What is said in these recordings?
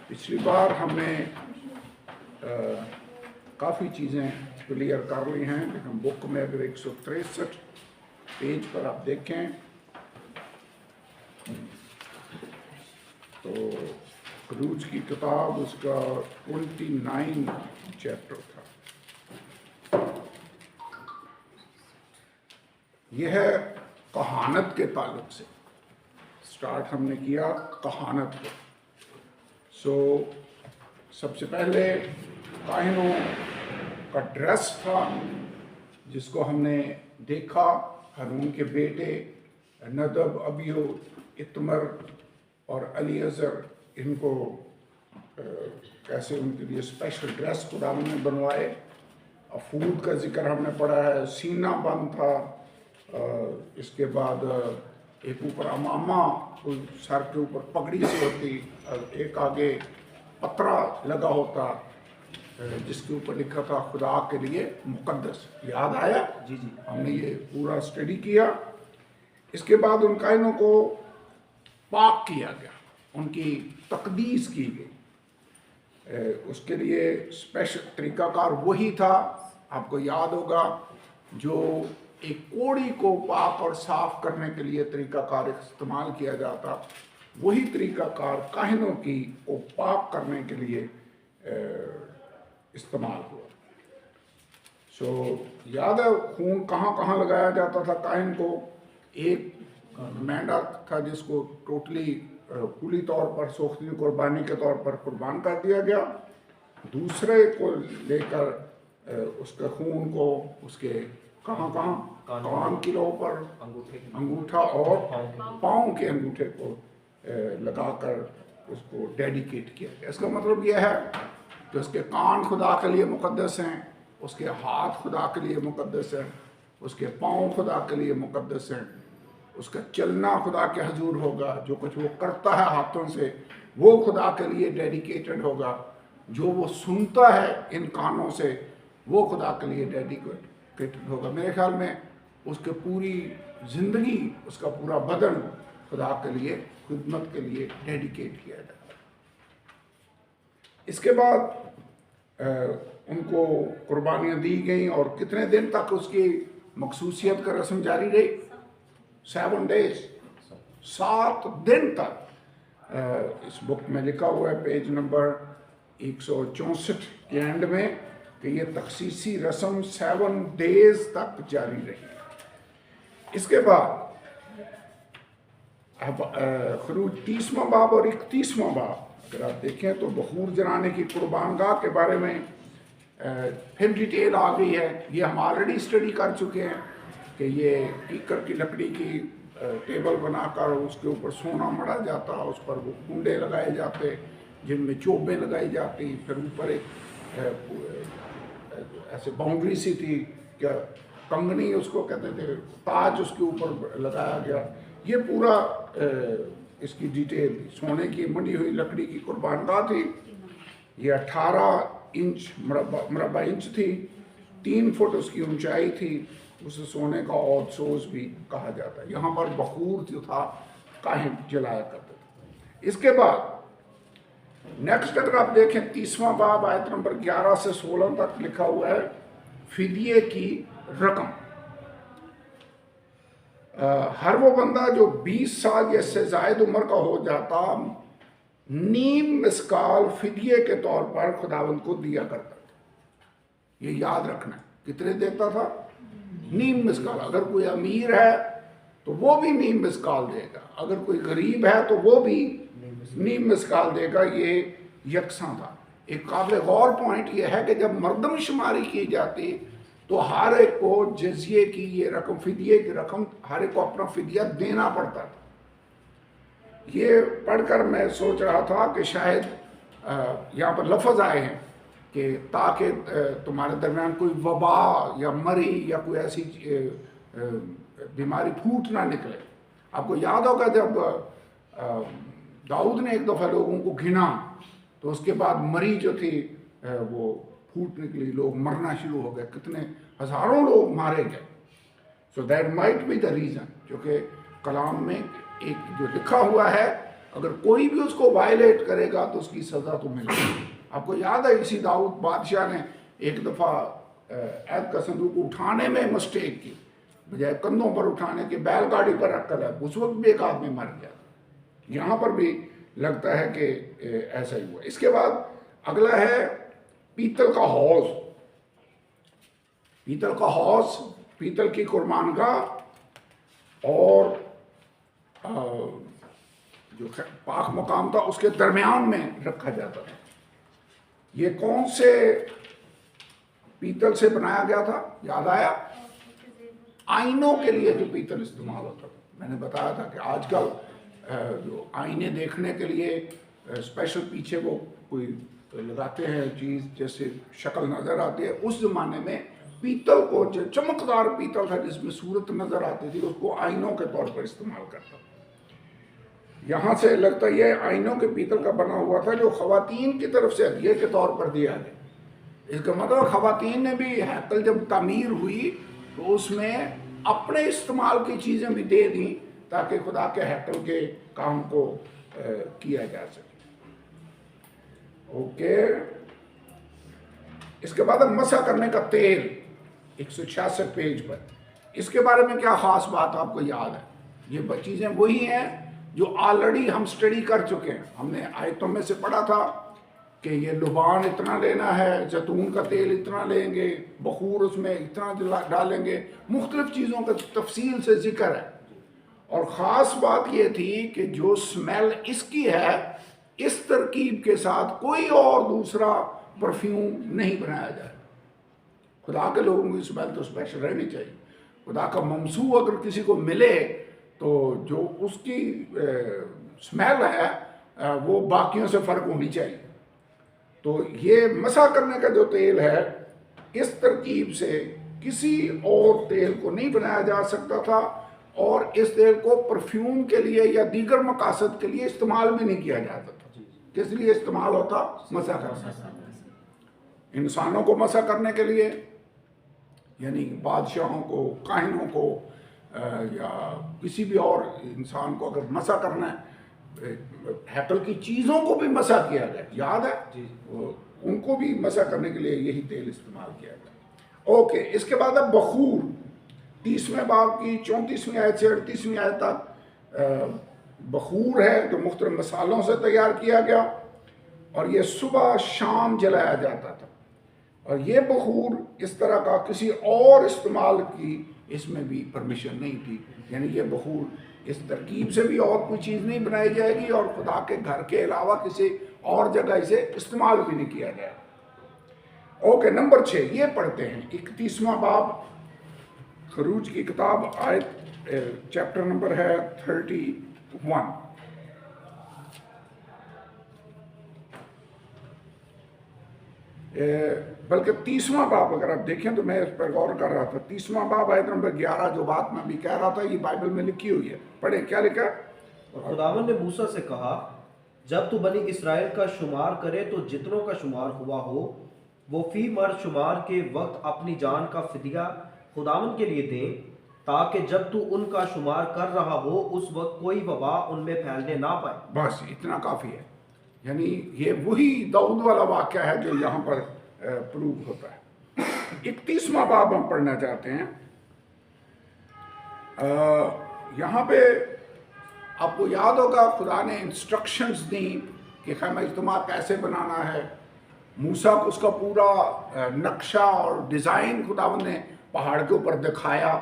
पिछली बार हमने काफ़ी चीज़ें क्लियर कर ली हैं, लेकिन बुक में अगर 163 पेज पर आप देखें तो क्रूज की किताब उसका 29 चैप्टर था। यह है कहानत के ताल्लुक से स्टार्ट हमने किया कहानत को। सबसे पहले काहिनों का ड्रेस था जिसको हमने देखा। हारून के बेटे नदब, अबियो, इतमर और अलीअज़र, इनको कैसे उनके लिए स्पेशल ड्रेस खुदा ने बनवाए। फूड का जिक्र हमने पढ़ा है, सीना बंद था। इसके बाद एक ऊपर अमामा सर के ऊपर पगड़ी से होती, एक आगे पतरा लगा होता जिसके ऊपर लिखा था खुदा के लिए मुकद्दस। याद आया? जी जी, हमने ये पूरा स्टडी किया। इसके बाद उन कायनों को पाक किया गया, उनकी तकदीस की गई। उसके लिए स्पेशल तरीकाकार वही था, आपको याद होगा, जो एक कोड़ी को पाक और साफ करने के लिए तरीकाकार इस्तेमाल किया जाता, वही तरीकाकार काहिनों की को पाक करने के लिए इस्तेमाल हुआ। याद है खून कहाँ कहाँ लगाया जाता था काहिन को? एक मेंढक था जिसको टोटली पूरी तौर पर सोख्ती कुर्बानी के तौर पर कुर्बान कर दिया गया। दूसरे को लेकर उसके खून को उसके कहाँ कहाँ कान की लो पर अंगूठा और पाँव के अंगूठे को लगाकर उसको डेडिकेट किया गया। इसका मतलब यह है कि उसके कान खुदा के लिए मुकद्दस हैं, उसके हाथ खुदा के लिए मुकद्दस हैं, उसके पाँव खुदा के लिए मुकद्दस हैं, उसका चलना खुदा के हजूर होगा, जो कुछ वो करता है हाथों से वो खुदा के लिए डेडिकेटेड होगा, जो वो सुनता है इन कानों से वो खुदा के लिए डेडिकेटेड होगा। मेरे ख्याल में उसके पूरी ज़िंदगी, उसका पूरा बदन खुदा के लिए खिदमत के लिए डेडिकेट किया जाता है। इसके बाद उनको कुर्बानियाँ दी गई और कितने दिन तक उसकी मखसूसियत का रस्म जारी रही? 7 days, 7 दिन तक। इस बुक में लिखा हुआ है पेज नंबर 164 के एंड में कि ये तखसीसी रस्म 7 days तक जारी रही। इसके बाद अब खरूज 30वां बाब और 31वां बाब अगर आप देखें तो बखूर जलाने की कुर्बानगाह के बारे में फिर डिटेल आ गई है। ये हम ऑलरेडी स्टडी कर चुके हैं कि ये कीकर की लकड़ी की टेबल बनाकर उसके ऊपर सोना मढ़ा जाता, उस पर वो कुंडे लगाए जाते जिनमें चोबें लगाई जाती, फिर ऊपर एक ऐसे बाउंड्री सी थी, क्या कंगनी उसको कहते थे, ताज उसके ऊपर लगाया गया। ये पूरा इसकी डिटेल थी। सोने की मंडी हुई लकड़ी की कुर्बानगाह थी। ये 18 इंच मरबा इंच थी, 3 फुट उसकी ऊंचाई थी। उसे सोने का और सोज भी कहा जाता है। यहाँ पर बखूर जो था काहिन जलाया करते थे। इसके बाद नेक्स्ट अगर आप देखें 30वां बाब आयत नंबर 11 से 16 तक लिखा हुआ है फिदिये की रकम। हर वो बंदा जो 20 साल या इससे जायद उम्र का हो जाता, नीम मिसकाल फिदिये के तौर पर खुदावंद को दिया करता था। ये याद रखना। कितने देता था? नीम मिसकाल। अगर कोई अमीर है तो वो भी नीम मिसकाल देगा, अगर कोई गरीब है तो वो भी नीम मिसकाल देगा। ये यकसां था। एक काबिल गौर पॉइंट ये है कि जब मर्दमशुमारी की जाती तो हर एक को जजिए की ये रकम, फिदिये की रकम, हर एक को अपना फिदिया देना पड़ता था। ये पढ़कर मैं सोच रहा था कि शायद यहाँ पर लफ्ज़ आए हैं कि ताकि तुम्हारे दरमियान कोई वबा या मरी या कोई ऐसी बीमारी फूट ना निकले। आपको याद होगा जब दाऊद ने एक दफ़ा लोगों को घिना तो उसके बाद मरी जो थी वो फूट निकली, लोग मरना शुरू हो गए, कितने हज़ारों लोग मारे गए। So that might be the reason, जो कि कलाम में एक जो लिखा हुआ है अगर कोई भी उसको वायलेट करेगा तो उसकी सज़ा तो मिलेगी। आपको याद है इसी दाऊद बादशाह ने एक दफ़ा ऐद का संदूक उठाने में मिस्टेक की, बजाय कंधों पर उठाने के बैलगाड़ी पर रख कर, उस वक्त भी एक आदमी मर गया। यहाँ पर भी लगता है कि ऐसा ही हुआ। इसके बाद अगला है पीतल का हौज। पीतल का हौज, पीतल की कुर्बानगाह और जो पाक मकाम था उसके दरमियान में रखा जाता था। ये कौन से पीतल से बनाया गया था, याद आया? आईनों के लिए जो पीतल इस्तेमाल होता था। मैंने बताया था कि आजकल जो आईने देखने के लिए स्पेशल पीछे वो कोई लगाते हैं चीज़, जैसे शक्ल नज़र आती है। उस ज़माने में पीतल को, जो चमकदार पीतल था जिसमें सूरत नज़र आती थी, उसको आईनों के तौर पर इस्तेमाल करता था। यहाँ से लगता है ये आईनों के पीतल का बना हुआ था जो ख़वातीन की तरफ से हदिये के तौर पर दिया गया। इसका मतलब ख़वातीन ने भी हैकल जब तामीर हुई तो उसमें अपने इस्तेमाल की चीज़ें भी दे दी ताकि खुदा के हैकल के काम को किया जा सके। ओके, इसके बाद अब मसा करने का तेल 166 पेज पर। इसके बारे में क्या ख़ास बात आपको याद है? ये चीज़ें वही हैं जो ऑलरेडी हम स्टडी कर चुके हैं। हमने आयतों में से पढ़ा था कि ये लुबान इतना लेना है, जैतून का तेल इतना लेंगे, बखूर उसमें इतना डालेंगे, मुख्तलिफ चीज़ों का तफसील से जिक्र है। और ख़ास बात ये थी कि जो स्मेल इसकी है, इस तरकीब के साथ कोई और दूसरा परफ्यूम नहीं बनाया जाए। खुदा के लोगों की स्मेल तो स्पेशल रहनी चाहिए। खुदा का ममसू अगर किसी को मिले तो जो उसकी स्मेल है वो बाकियों से फ़र्क होनी चाहिए। तो ये मसा करने का जो तेल है, इस तरकीब से किसी और तेल को नहीं बनाया जा सकता था, और इस तेल को परफ्यूम के लिए या दीगर मकासद के लिए इस्तेमाल भी नहीं किया जाता था। किस लिए इस्तेमाल होता? मसा करने। इंसानों को मसा करने के लिए, यानी बादशाहों को, काहिनों को या किसी भी और इंसान को अगर मसा करना है, हैकल की चीज़ों को भी मसा किया गया, याद है? उनको भी मसा करने के लिए यही तेल इस्तेमाल किया गया। ओके, इसके बाद अब बखूर 30वें बाब की 34वीं आयत से 38वीं आयत तक बखूर है जो मुख्तलिफ मसालों से तैयार किया गया, और ये सुबह शाम जलाया जाता था। और ये बखूर इस तरह का किसी और इस्तेमाल की इसमें भी परमिशन नहीं थी। यानी ये बखूर इस तरकीब से भी और कोई चीज़ नहीं बनाई जाएगी, और खुदा के घर के अलावा किसी और जगह इसे इस्तेमाल भी नहीं किया जाएगा। ओके, नंबर 6 ये पढ़ते हैं 31वां बाब खरूज की किताब, आयत चैप्टर नंबर है 31, बल्कि 30वां बाब अगर आप देखें तो मैं इस पर गौर कर रहा था। 30वां बाब आयत नंबर 11, जो बात मैं भी कह रहा था, ये बाइबल में लिखी हुई है। पढ़े, क्या लिखा? और खुदावंद ने मूसा से कहा, जब तू बनी इसराइल का शुमार करे तो जितनों का शुमार हुआ हो वो फी मर्द शुमार के वक्त अपनी जान का फिदिया खुदावंद के लिए दें, ताकि जब तू उनका शुमार कर रहा हो उस वक्त कोई वबा उनमें फैलने ना पाए। बस इतना काफ़ी है। यानी ये वही दाऊद वाला वाक़या है जो यहाँ पर प्रूव होता है। 31वां बाब हम पढ़ना चाहते हैं। यहाँ पे आपको याद होगा खुदा ने इंस्ट्रक्शंस दी कि खैमा इज्तिमा कैसे बनाना है। मूसा को उसका पूरा नक्शा और डिज़ाइन खुदावंद ने पहाड़ के ऊपर दिखाया,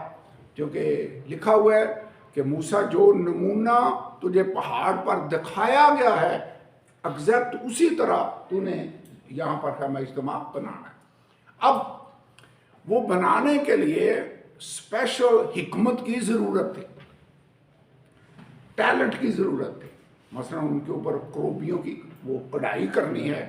क्योंकि लिखा हुआ है कि मूसा जो नमूना तुझे पहाड़ पर दिखाया गया है एग्जैक्ट उसी तरह तूने यहाँ पर खैमा इज्तिमा बनाना है। अब वो बनाने के लिए स्पेशल हिकमत की ज़रूरत थी, टैलेंट की ज़रूरत थी। मसलन उनके ऊपर क्रोबियों की वो कढ़ाई करनी है,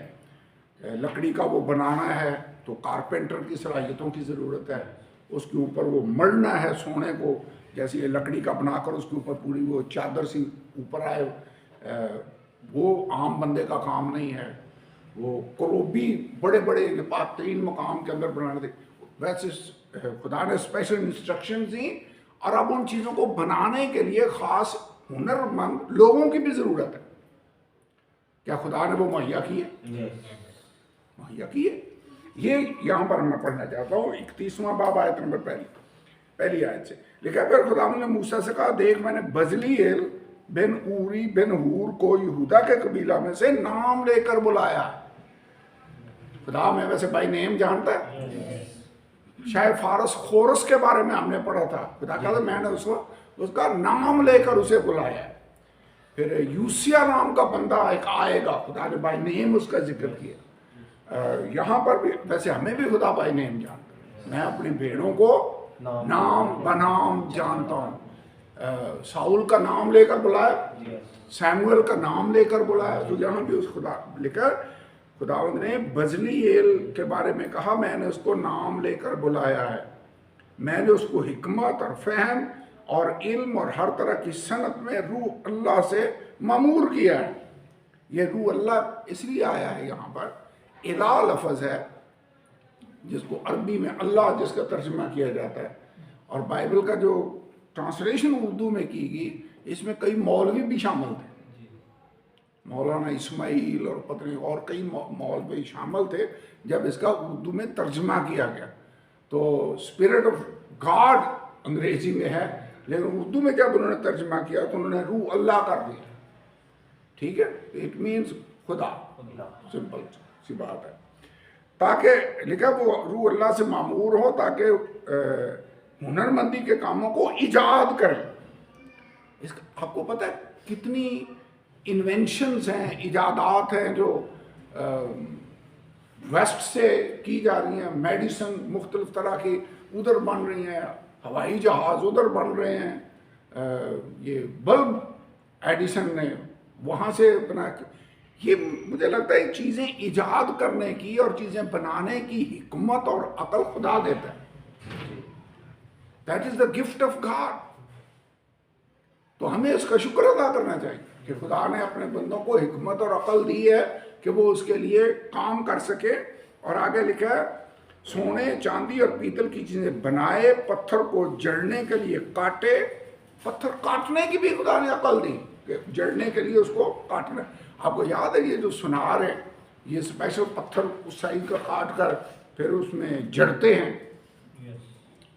लकड़ी का वो बनाना है, तो कारपेंटर की सलाहियतों की ज़रूरत है। उसके ऊपर वो मढ़ना है सोने को, जैसे ये लकड़ी का बनाकर उसके ऊपर पूरी वो चादर सी ऊपर आए, वो आम बंदे का काम नहीं है। वो क्रोबी बड़े बड़े पातरीन मकाम के अंदर बनाने थे। वैसे खुदा ने स्पेशल इंस्ट्रक्शन दी, और अब उन चीज़ों को बनाने के लिए ख़ास हुनरमंद लोगों की भी ज़रूरत है। क्या खुदा ने वो मुहैया किए? मुहैया किए। ये यहाँ पर मैं पढ़ना चाहता हूँ 31वां बाब आयत नंबर पहली आयत से लिखा, फिर खुदा ने मूसा से कहा, देख मैंने बजलीएल बिन ऊरी बिन हूर को यहूदा के कबीला में से नाम लेकर बुलाया। खुदा में वैसे बाई नेम जानता है। शायद फारस खोरस के बारे में हमने पढ़ा था, खुदा कहता मैंने उसका नाम लेकर उसे बुलाया। फिर यूसिया नाम का बंदा एक आएगा, खुदा ने बाई नेम उसका जिक्र किया। यहाँ पर भी वैसे हमें भी खुदा बाई नेम जानता है। मैं अपनी भेड़ों को नाम बनाम जानता हूँ। साउल का नाम लेकर बुलाया, सैमुअल का नाम लेकर बुलाया। तो यहाँ भी उस खुदा लेकर खुदावंद ने बजलीएल के बारे में कहा, मैंने उसको नाम लेकर बुलाया है। मैंने उसको हिकमत और फहम और इल्म और हर तरह की सनत में रूह अल्लाह से मामूर किया है। ये रूह अल्लाह इसलिए आया है, यहाँ पर इला लफ्ज़ है जिसको अरबी में अल्लाह जिसका तर्जुमा किया जाता है। और बाइबल का जो ट्रांसलेशन उर्दू में की गई, इसमें कई मौलवी भी शामिल थे। मौलाना इस्माइल और पत्नी और कई मौलवी शामिल थे जब इसका उर्दू में तर्जुमा किया गया। तो स्पिरिट ऑफ गॉड अंग्रेजी में है, लेकिन उर्दू में जब उन्होंने तर्जुमा किया तो उन्होंने रूह अल्लाह कर दिया। ठीक है, इट मीन्स खुदा, सिंपल सी बात है। ताकि लिखा वो रूह अल्लाह से मामूर हो, ताकि हुनरमंदी के कामों को इजाद करें। इसका आपको पता है कितनी इन्वेंशंस हैं, इजादात हैं जो वेस्ट से की जा रही हैं। मेडिसिन मुख्तलिफ तरह की उधर बन रही हैं, हवाई जहाज़ उधर बन रहे हैं। ये बल्ब एडिसन ने वहाँ से बना। ये मुझे लगता है चीज़ें इजाद करने की और चीज़ें बनाने की हिकमत और अकल खुदा देता है। That is the gift of God. तो हमें इसका शुक्र अदा करना चाहिए कि खुदा ने अपने बंदों को हिकमत और अकल दी है कि वो उसके लिए काम कर सके। और आगे लिखा है, सोने चांदी और पीतल की चीज़ें बनाए, पत्थर को जड़ने के लिए काटे। पत्थर काटने की भी खुदा ने अकल दी कि जड़ने के लिए उसको काटना। आपको याद है ये जो सुनार है, ये स्पेशल पत्थर उस साइज का काट कर फिर उसमें जड़ते हैं।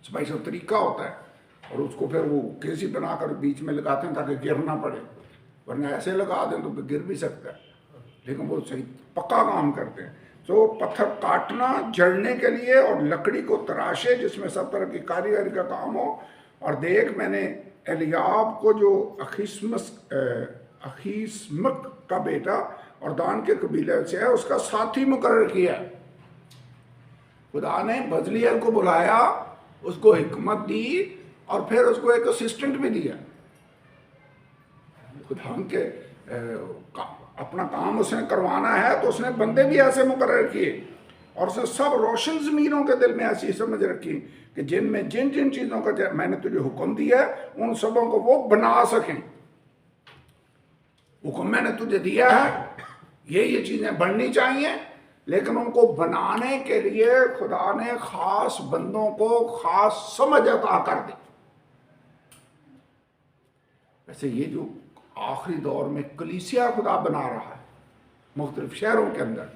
स्पेशल तरीका होता है, और उसको फिर वो केसी बनाकर बीच में लगाते हैं ताकि गिर ना पड़े, वरना ऐसे लगा दें तो गिर भी सकता है। लेकिन वो सही पक्का काम करते हैं। तो पत्थर काटना जड़ने के लिए, और लकड़ी को तराशे जिसमें सब तरह की कारीगरी का काम हो। और देख मैंने एलियाब को जो अखीसमक का बेटा और दान के कबीले से है उसका साथी मुकर्रर किया। खुदा ने बजलीएल को बुलाया, उसको हिकमत दी और फिर उसको एक असिस्टेंट भी दिया। खुदा के अपना काम उसने करवाना है तो उसने बंदे भी ऐसे मुकर्रर किए, और उसने सब रोशन ज़मीनों के दिल में ऐसी समझ रखी कि जिनमें जिन जिन चीज़ों का मैंने तुझे हुक्म दिया है उन सबों को वो बना सकें। हुक्म मैंने तुझे दिया है, ये चीज़ें बननी चाहिए, लेकिन उनको बनाने के लिए खुदा ने खास बंदों को खास समझ अता कर दी। वैसे ये जो आखिरी दौर में कलीसिया खुदा बना रहा है मुख्तलिफ शहरों के अंदर,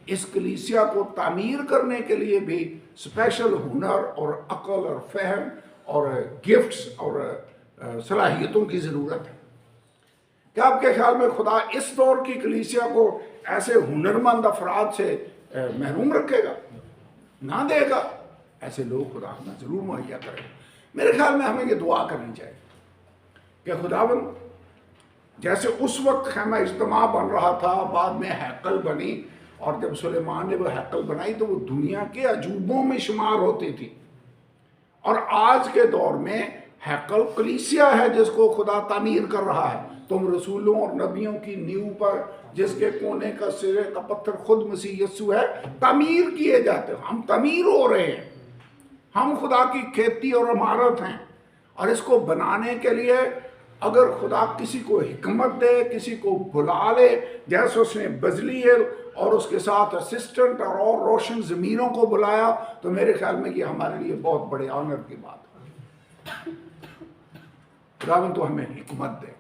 इस कलीसिया को तामीर करने के लिए भी स्पेशल हुनर और अकल और फहम और गिफ्ट्स और सलाहियतों की ज़रूरत है। क्या आपके ख्याल में खुदा इस दौर की कलीसिया को ऐसे हुनरमंद अफराद से महरूम रखेगा? ना देगा। ऐसे लोग खुदा हमें ज़रूर मुहैया करेगा। मेरे ख्याल में हमें ये दुआ करनी चाहिए कि खुदावन जैसे उस वक्त खैमा इज्तिमा बन रहा था, बाद में हैकल बनी, और जब सुलेमान ने वो हैकल बनाई तो वो दुनिया के अजूबों में शुमार होती थी। और आज के दौर में हैकल कलीसिया है जिसको खुदा तामीर कर रहा है। तुम रसूलों और नबियों की नींव पर जिसके कोने का सिरे का पत्थर खुद मसीह यीशु है तामीर किए जाते हो। हम तामीर हो रहे हैं, हम खुदा की खेती और इमारत हैं। और इसको बनाने के लिए अगर खुदा किसी को हिकमत दे, किसी को बुला ले, जैसे उसने बजलीएल और उसके साथ असिस्टेंट और रोशन ज़मीरों को बुलाया, तो मेरे ख्याल में ये हमारे लिए बहुत बड़े ऑनर की बात है। खुदावन तो हमें हिकमत दे,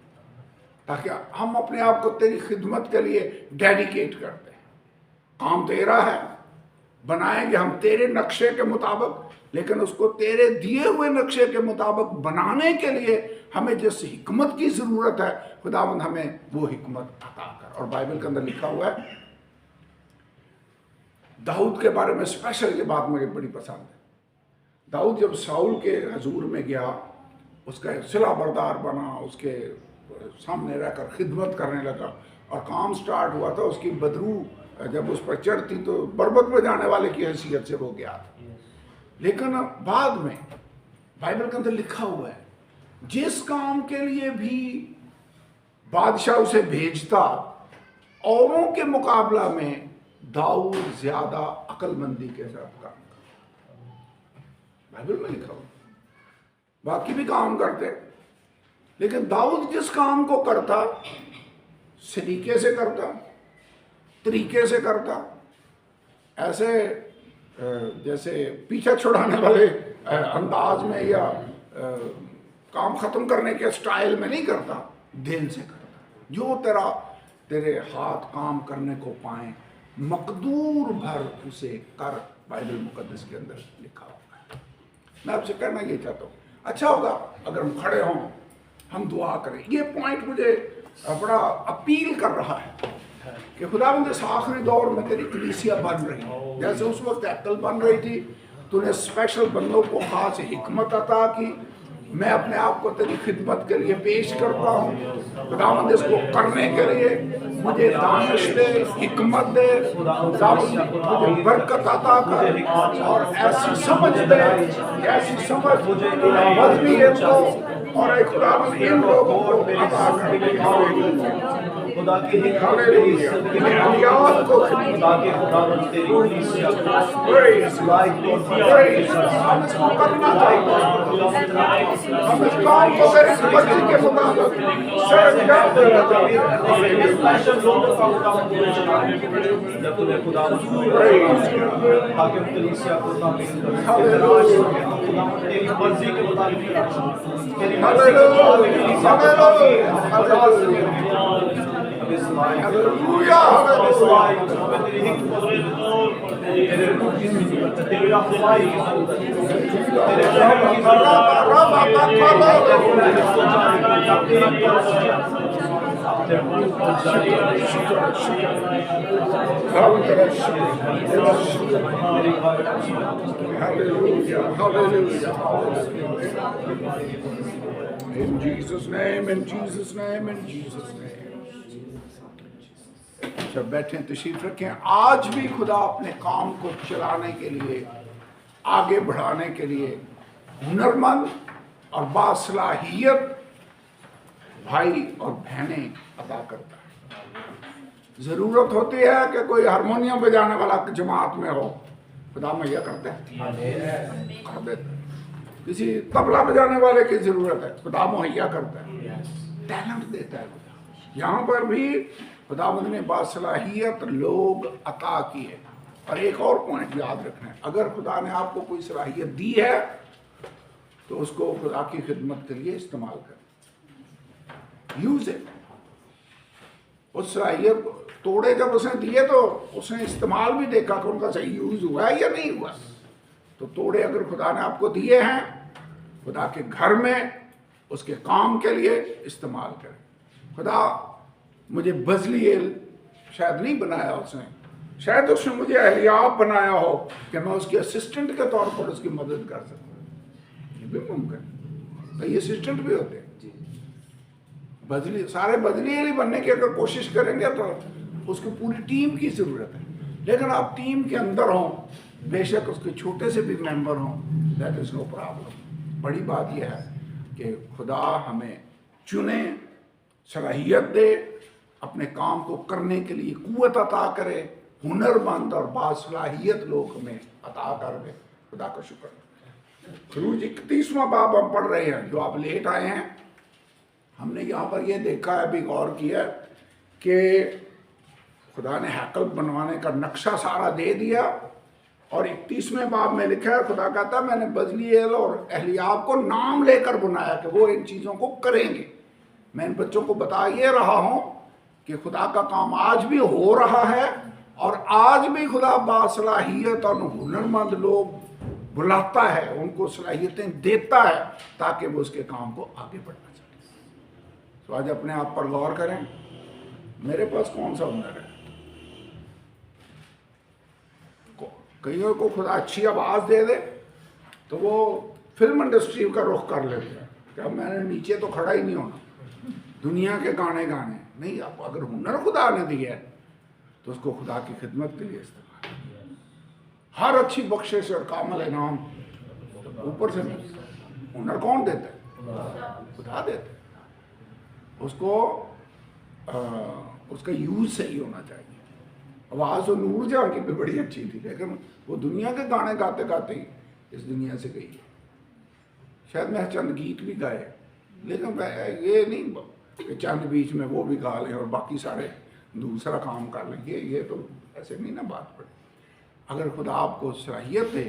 ताकि हम अपने आप को तेरी खिदमत के लिए डेडिकेट कर दें। काम तेरा है, बनाएंगे हम तेरे नक्शे के मुताबिक, लेकिन उसको तेरे दिए हुए नक्शे के मुताबिक बनाने के लिए हमें जिस हिकमत की ज़रूरत है, खुदावंद हमें वो हिकमत अता कर। और बाइबल के अंदर लिखा हुआ है, दाऊद के बारे में स्पेशल ये बात मुझे बड़ी पसंद है। दाऊद जब साउल के हजूर में गया, उसका सिला बरदार बना, उसके सामने रहकर खिदमत करने लगा और काम स्टार्ट हुआ था, उसकी बदरू जब उस पर चढ़ती तो बरबत में जाने वाले की हैसियत से वो गया था। लेकिन बाद में बाइबल के अंदर लिखा हुआ है, जिस काम के लिए भी बादशाह उसे भेजता, औरों के मुकाबला में दाऊद ज्यादा अक्लमंदी के साथ काम करता। बाइबल में लिखा हुआ, बाकी भी काम करते, लेकिन दाऊद जिस काम को करता सलीके से करता, तरीके से करता, ऐसे जैसे पीछा छुड़ाने वाले अंदाज में या काम खत्म करने के स्टाइल में नहीं करता, दिल से करता। जो तेरे हाथ काम करने को पाए, मकदूर भर उसे कर, बाइबल मुकद्दस के अंदर लिखा हुआ है। मैं आपसे कहना ये चाहता हूँ, अच्छा होगा अगर हम खड़े हों, हम दुआ करें। ये पॉइंट मुझे बड़ा अपील कर रहा है कि खुदावंद इस आखिरी दौर में तेरी कलीसिया बन रही, जैसे उस वक्त अक्ल बन रही थी, तूने स्पेशल बंदों को खास हिकमत अता की। मैं अपने आप को तेरी खिदमत के लिए पेश करता हूँ। खुदावंद इसको करने के लिए मुझे दानिश दे, हिकमत दे, मुझे बरकत अता कर और ऐसी समझ दे, ऐसी समझ बदली इनको और एक खुदावंद इन लोगों को अता कर। खुदा की हालेलुया, खुदा के खुदावंद तेरी कलीसिया को हम इसको करना चाहते हैं, हम इस काम को तेरी मर्जी के मुताबिक सरंजाम देना चाहते हैं। जब तूने खुदावंद हाकिम कलीसिया को तामील कर तेरी मर्जी के मुताबिक तेरी मर्जी के मुताबिक hallelujah, In Jesus' name, in Jesus' name, in Jesus' name. जब बैठे तशरीफ रखें। आज भी खुदा अपने काम को चलाने के लिए, आगे बढ़ाने के लिए हुनरमंद और बासलाहियत भाई और बहनें अदा करता है। ज़रूरत होती है कि कोई हारमोनियम बजाने वाला जमात में हो, खुदा मुहैया करते हैं, कर देते हैं। किसी तबला बजाने वाले की ज़रूरत है, खुदा मुहैया करता है, टैलेंट देता है खुदा। यहाँ पर भी खुदावंद ने बासलाहियत लोग अता किए। और एक और पॉइंट याद रखना है, अगर खुदा ने आपको कोई सलाहियत दी है तो उसको खुदा की खिदमत के लिए इस्तेमाल करें, यूज इट। उस सलाहियत तोड़े जब उसने दिए तो उसने इस्तेमाल भी देखा कि उनका सही यूज हुआ है या नहीं हुआ। तो तोड़े अगर खुदा ने आपको दिए हैं, खुदा के घर में उसके काम के लिए इस्तेमाल करें। खुदा मुझे बजलीएल शायद नहीं बनाया उसने, शायद उसने मुझे एहलियाब बनाया हो कि मैं उसके असिस्टेंट के तौर पर उसकी मदद कर सकूं। ये भी मुमकिन, कई असिस्टेंट भी होते हैं। बदली सारे बदलीएल ही बनने की अगर कोशिश करेंगे तो उसकी पूरी टीम की ज़रूरत है। लेकिन आप टीम के अंदर हों, बेशक उसके छोटे से भी मेंबर हों, दैट इज़ नो प्रॉब्लम। बड़ी बात यह है कि खुदा हमें चुने, सलाहियत दे, अपने काम को करने के लिए कुव्वत अता करे, हुनरमंद और बासलाहियत लोग हमें अता कर दे। खुदा का शुक्र। खरूज 31वां बाब हम पढ़ रहे हैं। जो आप लेट आए हैं, हमने यहाँ पर यह देखा है, अभी गौर किया कि खुदा ने हैकल बनवाने का नक्शा सारा दे दिया और 31वें बाब में लिखा है, खुदा कहता मैंने बजलीएल और एहलियाब को नाम लेकर बनाया कि वो इन चीज़ों को करेंगे। मैं इन बच्चों को बता ये रहा हूं कि खुदा का काम आज भी हो रहा है, और आज भी खुदा बासलाहियत और हुनरमंद लोग बुलाता है, उनको सलाहियतें देता है ताकि वो उसके काम को आगे बढ़ना चाहे। तो आज अपने आप पर गौर करें, मेरे पास कौन सा हुनर है? कईयों को खुदा अच्छी आवाज़ दे दे तो वो फिल्म इंडस्ट्री का रुख कर लेते हैं कि अब मैंने नीचे तो खड़ा ही नहीं होना, दुनिया के गाने गाने नहीं। अब अगर हुनर खुदा ने दिया है तो उसको खुदा की खिदमत के लिए इस्तेमाल। हर अच्छी बख्शिश और कामल इनाम ऊपर से मिलता है। हुनर कौन देता है? खुदा देता है। उसको उसका यूज सही होना चाहिए। आवाज़ तो नूर जहाँ की भी बड़ी अच्छी थी, लेकिन वो दुनिया के गाने गाते गाते ही इस दुनिया से गई है। शायद मैं चंद गीत भी गाए, लेकिन ये नहीं कि चंद बीच में वो भी गा लें और बाकी सारे दूसरा काम कर लें। ये तो ऐसे नहीं ना बात पड़े। अगर खुदा आपको सलाहियत दे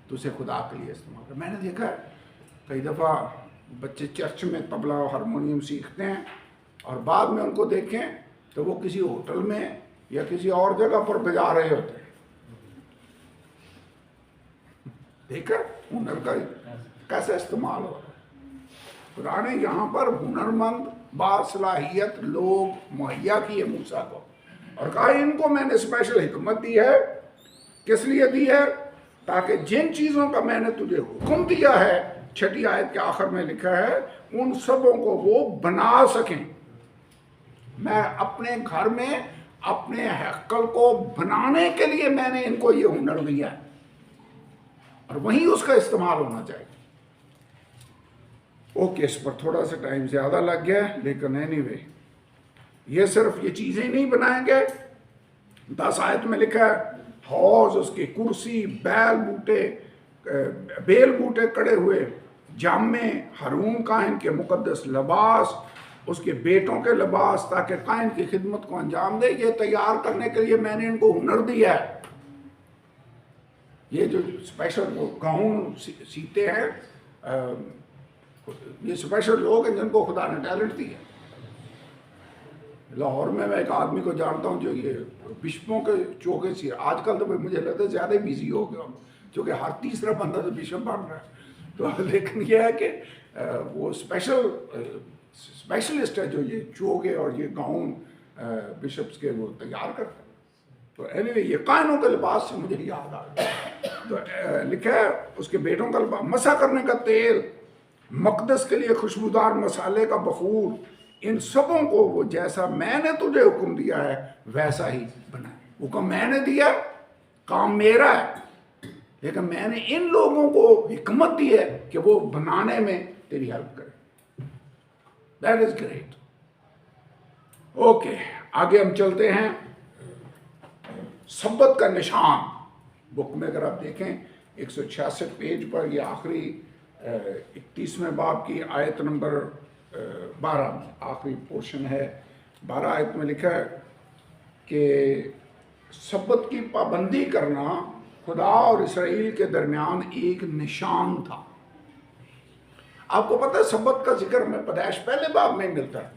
तो उसे खुदा के लिए इस्तेमाल कर। मैंने देखा है कई दफ़ा बच्चे चर्च में तबला और हारमोनियम सीखते हैं और बाद में उनको देखें तो वो किसी होटल में या किसी और जगह पर बजा रहे होते हैं। देखा हुनर का कैसे इस्तेमाल हो रहा है। खुदा ने यहाँ पर हुनरमंद बासलाहियत लोग मुहैया किए मूसा को, और कहा इनको मैंने स्पेशल हिकमत दी है। किस लिए दी है? ताकि जिन चीज़ों का मैंने तुझे हुक्म दिया है, 6ठी आयत के आखिर में लिखा है, उन सबों को वो बना सकें। मैं अपने घर में अपने हैकल को बनाने के लिए मैंने इनको ये हुनर दिया है, और वहीं उसका इस्तेमाल होना चाहिए। ओके, इस पर थोड़ा सा टाइम ज़्यादा लग गया, लेकिन एनीवे ये सिर्फ ये चीज़ें नहीं बनाएंगे। 10 आयत में लिखा है हौज, उसकी कुर्सी, बेल बूटे कड़े हुए, जामे हारून काहिन के मुकद्दस लिबास, उसके बेटों के लिबास, ताकि काहिन की खिदमत को अंजाम दे। ये तैयार करने के लिए मैंने इनको हुनर दिया है। ये जो स्पेशल गाउन सीते हैं, ये स्पेशल लोग हैं जिनको खुदा ने टैलेंट दिया। लाहौर में मैं एक आदमी को जानता हूँ जो ये बिशपों के चौके सी, आजकल तो मुझे लगता है ज़्यादा बिजी हो गया, क्योंकि हर तीसरा बंदा तो बिशप बन रहा है। तो लेकिन ये है कि वो स्पेशलिस्ट है जो ये चोगे और ये गाउन बिशप्स के वो तैयार करते हैं। तो एनीवे ये कायनों के लिबास से मुझे याद आ गया। तो लिखा है उसके बेटों का लिबास, मसा करने का तेल, मकदस के लिए खुशबूदार मसाले का बखूर, इन सबों को वो जैसा मैंने तुझे हुक्म दिया है वैसा ही बनाए। हुक्म मैंने दिया, काम मेरा है, लेकिन मैंने इन लोगों को हिकमत दी है कि वो बनाने में तेरी हेल्प करें। That is great. ओके, आगे हम चलते हैं। सब्बत का निशान बुक में अगर आप देखें 166 पेज पर, ये आखिरी 31वें बाब की आयत नंबर 12 आखिरी पोर्शन है। 12 आयत में लिखा है कि सब्बत की पाबंदी करना खुदा और इसराइल के दरमियान एक निशान था। आपको पता है सब्बत का जिक्र हमें पैदाइश पहले बाब में मिलता है,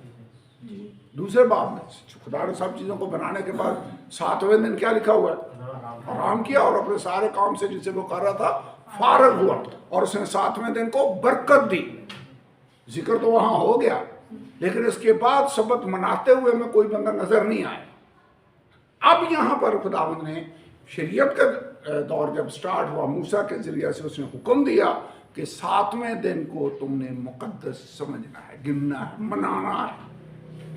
दूसरे बाब में खुदा ने सब चीज़ों को बनाने के बाद 7वें दिन क्या लिखा हुआ है? आराम किया और अपने सारे काम से जिसे वो कर रहा था फारग हुआ, और उसने 7वें दिन को बरकत दी। जिक्र तो वहाँ हो गया, लेकिन इसके बाद सब्बत मनाते हुए में कोई बंदा नजर नहीं आया। अब यहाँ पर खुदावंद ने शरीयत का दौर जब स्टार्ट हुआ, मूसा के जरिए से उसने हुक्म दिया कि 7वें दिन को तुमने मुकद्दस समझना है, गिनना है, मनाना है।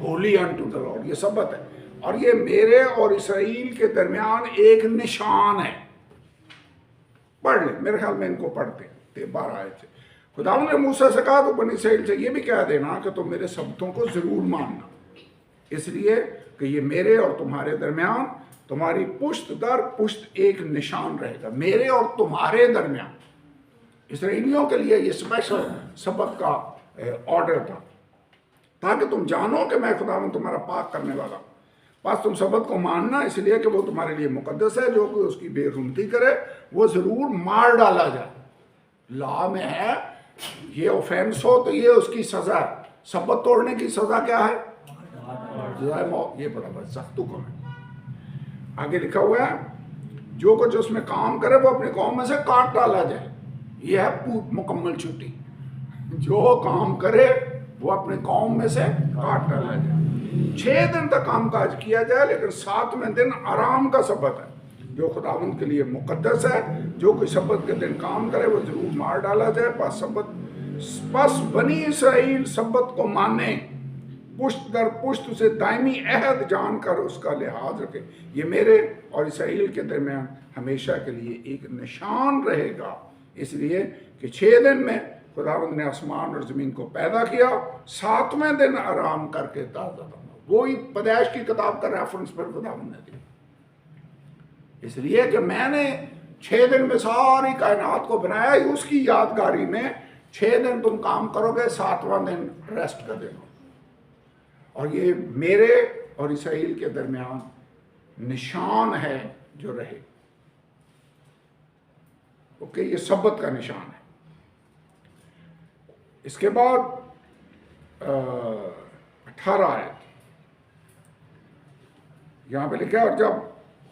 होली अनटू द लॉर्ड, ये सब्बत है, और ये मेरे और इसराइल के दरमियान एक निशान है। पढ़ ले, मेरे ख्याल में इनको पढ़ते 12 आयत से। खुदावंद ने मूसा से कहा तो बनी इसराइल से ये भी कह देना कि तुम मेरे शब्दों को जरूर मानना, इसलिए कि ये मेरे और तुम्हारे दरमियान, तुम्हारी पुश्त दर पुश्त एक निशान रहेगा, मेरे और तुम्हारे दरमियान। इसराइलियों के लिए ये स्पेशल सब्बत का ऑर्डर था, ताकि तुम जानो कि मैं खुदावंद तुम्हारा पाक करने वाला हूँ। बस तुम सब्बत को मानना, इसलिए कि वो तुम्हारे लिए मुकद्दस है। जो कोई उसकी बेरुमती करे वो जरूर मार डाला जाए। लॉ में है ये ऑफेंस हो तो ये उसकी सजा है, शपथ तोड़ने की सजा क्या है? सजाए मौत। ये बड़ा सख्त हुक्म है। आगे लिखा हुआ है, जो कुछ उसमें काम करे वो अपने कौम में से काट डाला जाए। यह है मुकम्मल छुट्टी। जो काम करे वो अपने कौम में से काट डाला जाए। 6 दिन तक काम काज किया जाए, लेकिन 7वें दिन आराम का सबत है, जो खुदावंद के लिए मुकद्दस है। जो कोई सबत के दिन काम करे वो जरूर मार डाला जाए। बस बनी इसराइल सबत को माने, पुष्ट दर पुष्ट उसे दायमी अहद जानकर उसका लिहाज रखे। ये मेरे और इसराइल के दरमियान हमेशा के लिए एक निशान रहेगा, इसलिए कि 6 दिन में खुदावंद ने आसमान और ज़मीन को पैदा किया, 7वें दिन आराम करके ताज़ा बना। वही पैदाइश की किताब का रेफरेंस पर खुदावंद ने दिया, इसलिए कि मैंने 6 दिन में सारी कायनात को बनाया, उसकी यादगारी में 6 दिन तुम काम करोगे, 7वां दिन रेस्ट कर देना। और ये मेरे और इसराइल के दरमियान निशान है जो रहे। ओके, ये सबत का निशान है। इसके बाद 18 आयत यहां पे लिखा है, और जब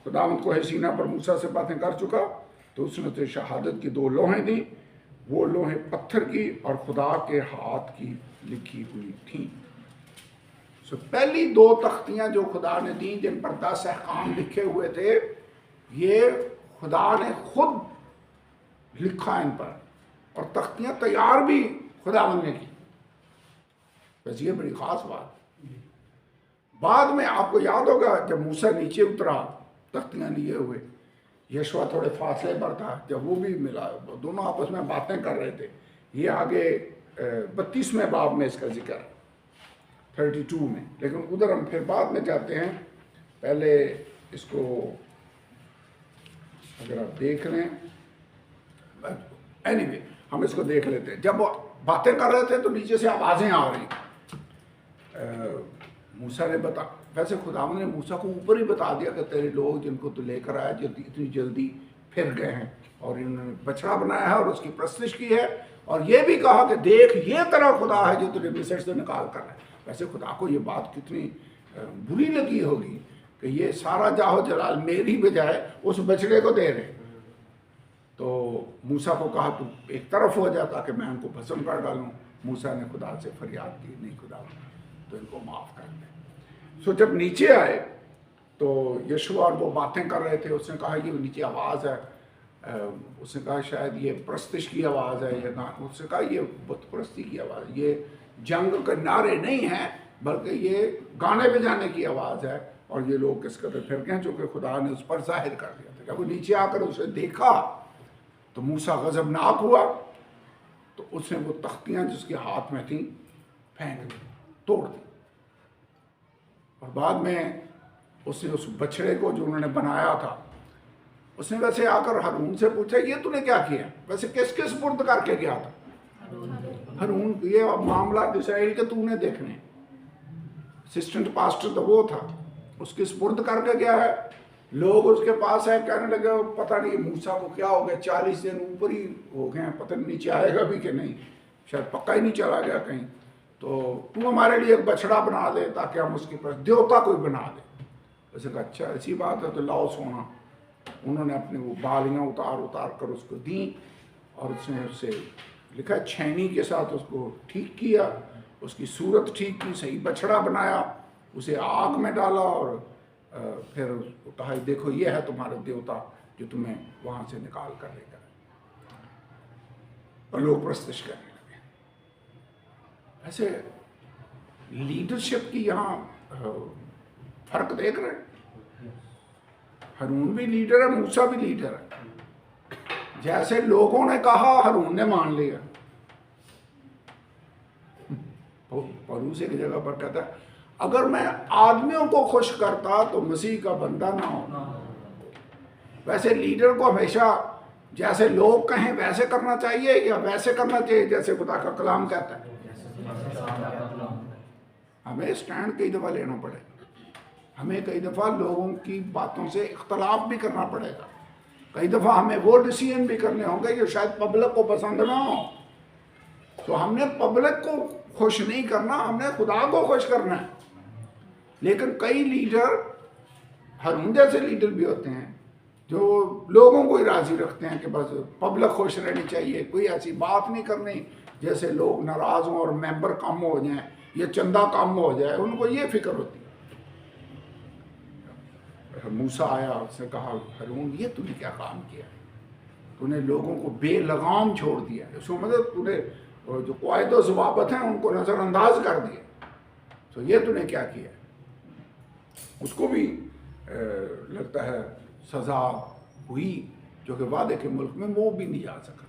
खुदावंद को सीना पर मूसा से बातें कर चुका तो उसने उसे शहादत की 2 लोहें दी। वो लोहें पत्थर की और खुदा के हाथ की लिखी हुई थी। सो पहली 2 तख्तियां जो खुदा ने दी, जिन पर 10 अहकाम लिखे हुए थे, ये खुदा ने खुद लिखा इन पर, और तख्तियां तैयार भी खुदावंद ने की। बस ये बड़ी खास बात। बाद में आपको याद होगा, जब मूसा नीचे उतरा तख्तियां लिए हुए, यशवा थोड़े फासले पर था, जब वो भी मिला, दोनों आपस में बातें कर रहे थे। ये आगे 32वें बाब में इसका जिक्र है, 32 में। लेकिन उधर हम फिर बाद में जाते हैं। पहले इसको अगर आप देख लें, एनीवे हम इसको देख लेते हैं। जब बातें कर रहे थे तो नीचे से आवाज़ें आ रही। मूसा ने बता, वैसे खुदावंद ने मूसा को ऊपर ही बता दिया कि तेरे लोग जिनको तू लेकर आया इतनी जल्दी फिर गए हैं, और इन्होंने बछड़ा बनाया है और उसकी प्रस्तिश की है, और ये भी कहा कि देख ये तेरा खुदा है जो तुझे मिस्र से निकाल कर है। वैसे खुदा को ये बात कितनी बुरी लगी होगी कि ये सारा जाहो जलाल मेरी बजाय उस बछड़े को दे रहे। तो मूसा को कहा तू एक तरफ हो जा ताकि मैं उनको भस्म कर डालूं। मूसा ने खुदा से फरियाद की, नहीं खुदा तो इनको माफ़ कर दे। सो जब नीचे आए तो यशुआ और वो बातें कर रहे थे, उसने कहा ये नीचे आवाज़ है। उसने कहा शायद ये प्रस्तिश की आवाज़ है, या उसने कहा ये बुत परस्ती की आवाज़, ये जंग के नारे नहीं है बल्कि ये गाने बजाने की आवाज़ है। और ये लोग किस कदर फिर गए, चूँकि खुदा ने उस पर जाहिर कर दिया था। जब वो नीचे आकर उसे देखा तो मूसा गज़बनाक हुआ, तो उसने वो तख्तियाँ जिसके हाथ में थी फेंक दी, तोड़ दी। और बाद में उसने उस बछड़े को जो उन्होंने बनाया था, उसने वैसे आकर हारून से पूछा ये तूने क्या किया? वैसे किस किस पुर्द करके गया था? हारून। ये मामला इसराइल के तूने देखने, असिस्टेंट पास्टर तो वो था, उसके स्पुर्द करके गया है। लोग उसके पास है, कहने लगे पता नहीं मूसा को क्या हो गया, 40 दिन ऊपर ही हो गए, पता नहीं नीचे आएगा भी कि नहीं, शायद पक्का ही नहीं चला गया कहीं। तो तू हमारे लिए एक बछड़ा बना दे ताकि हम उसके पास देवता कोई बना दे। वैसे कहा अच्छा ऐसी बात है तो लाओ सोना। उन्होंने अपने वो बालियाँ उतार कर उसको दी, और उसने उससे लिखा छैनी के साथ उसको ठीक किया, उसकी सूरत ठीक की, सही बछड़ा बनाया, उसे आग में डाला, और फिर उसको कहा देखो ये है तुम्हारा देवता जो तुम्हें वहाँ से निकाल कर लेकर। और लोग प्रस्तुत करने लगे। ऐसे लीडरशिप की यहाँ फर्क देख रहे हैं। हारून भी लीडर है, मूसा भी लीडर है। जैसे लोगों ने कहा हारून ने मान लिया। पौलुस एक जगह पर कहता है अगर मैं आदमियों को खुश करता तो मसीह का बंदा ना होना। वैसे लीडर को हमेशा जैसे लोग कहें वैसे करना चाहिए, या वैसे करना चाहिए जैसे खुदा का कलाम कहता है? हमें स्टैंड कई दफ़ा लेना पड़ेगा, हमें कई दफ़ा लोगों की बातों से इख्तलाफ भी करना पड़ेगा, कई दफ़ा हमें वो डिसीजन भी करने होंगे जो शायद पब्लिक को पसंद ना हो। तो हमने पब्लिक को खुश नहीं करना, हमने खुदा को खुश करना है। लेकिन कई लीडर, हारून जैसे लीडर भी होते हैं जो लोगों को ही राजी रखते हैं कि बस पब्लिक खुश रहनी चाहिए, कोई ऐसी बात नहीं करनी जैसे लोग नाराज हों और मेंबर कम हो जाएं या चंदा कम हो जाए, उनको ये फिक्र होती है। मूसा आया, उसने कहा हारून ये तूने क्या काम किया, तूने लोगों को बेलगाम छोड़ दिया, उसको मतलब तूने जो कायदो ज़वाबत हैं उनको नज़रअंदाज कर दिया, तो ये तूने क्या किया। उसको भी लगता है सज़ा हुई, जो कि वादे के मुल्क में वो भी नहीं जा सका,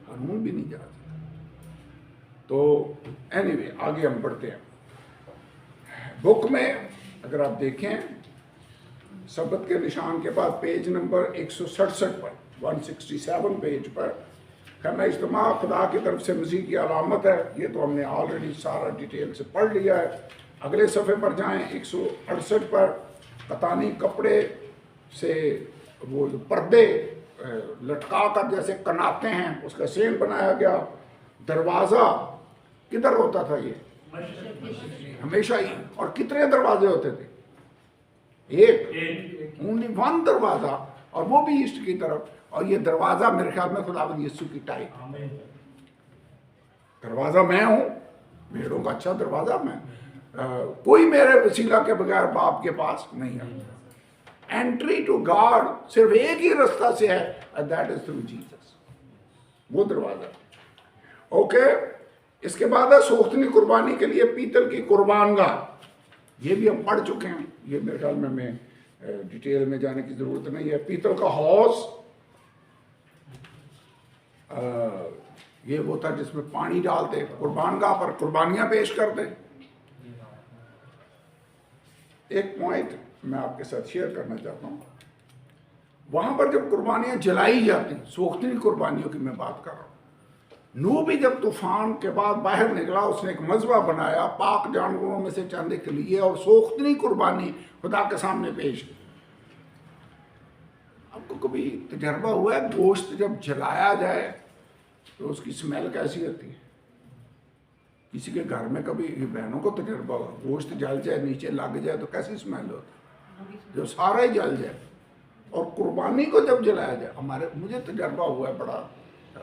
हारून भी नहीं जा सका। तो एनीवे आगे हम बढ़ते हैं। बुक में अगर आप देखें सबत के निशान के बाद पेज नंबर 167 पर, 167 पेज पर खैमा इज्तिमा खुदा की तरफ से मसीह की अलामत है। ये तो हमने ऑलरेडी सारा डिटेल से पढ़ लिया है। अगले सफ़े पर जाएं 168 पर, कतानी कपड़े से वो जो पर्दे लटका कर जैसे कनाते हैं उसका सेन बनाया गया। दरवाज़ा किधर होता था ये, हमेशा ही। और कितने दरवाजे होते थे, एक ओनली वन दरवाज़ा, और वो भी ईस्ट की तरफ। और ये दरवाज़ा मेरे ख्याल में खुदावंद यीशु की टाइप, दरवाज़ा मैं हूँ, भेड़ों का अच्छा दरवाज़ा मैं, कोई मेरे वसीला के बगैर बाप के पास नहीं आता। एंट्री टू गॉड सिर्फ एक ही रास्ता से है, and that is through Jesus, वो दरवाज़ा। ओके, इसके बाद है सोख्तनी कुर्बानी के लिए पीतल की कुर्बानगाह। ये भी हम पढ़ चुके हैं, ये मेरे ख्याल में मैं डिटेल में जाने की ज़रूरत नहीं है। पीतल का हौज, ये वो था जिसमें पानी डालते, कुर्बानगाह पर कुर्बानियाँ पेश करते। एक पॉइंट मैं आपके साथ शेयर करना चाहता हूँ, वहाँ पर जब कुर्बानियाँ जलाई जाती, सोख्तनी कुर्बानियों की मैं बात कर रहा हूँ। नूह भी जब तूफान के बाद बाहर निकला, उसने एक मज़बा बनाया पाक जानवरों में से चंद के लिए, और सोख्तनी कुर्बानी खुदा के सामने पेश की। आपको कभी तजर्बा हुआ है गोश्त जब जलाया जाए तो उसकी स्मेल कैसी होती है? किसी के घर में कभी बहनों को तजर्बा हुआ, गोश्त जल जाए, नीचे लग जाए तो कैसी स्मेल होती है? जब सारा ही जल जाए। और कुर्बानी को जब जलाया जाए, मुझे तजर्बा हुआ है, बड़ा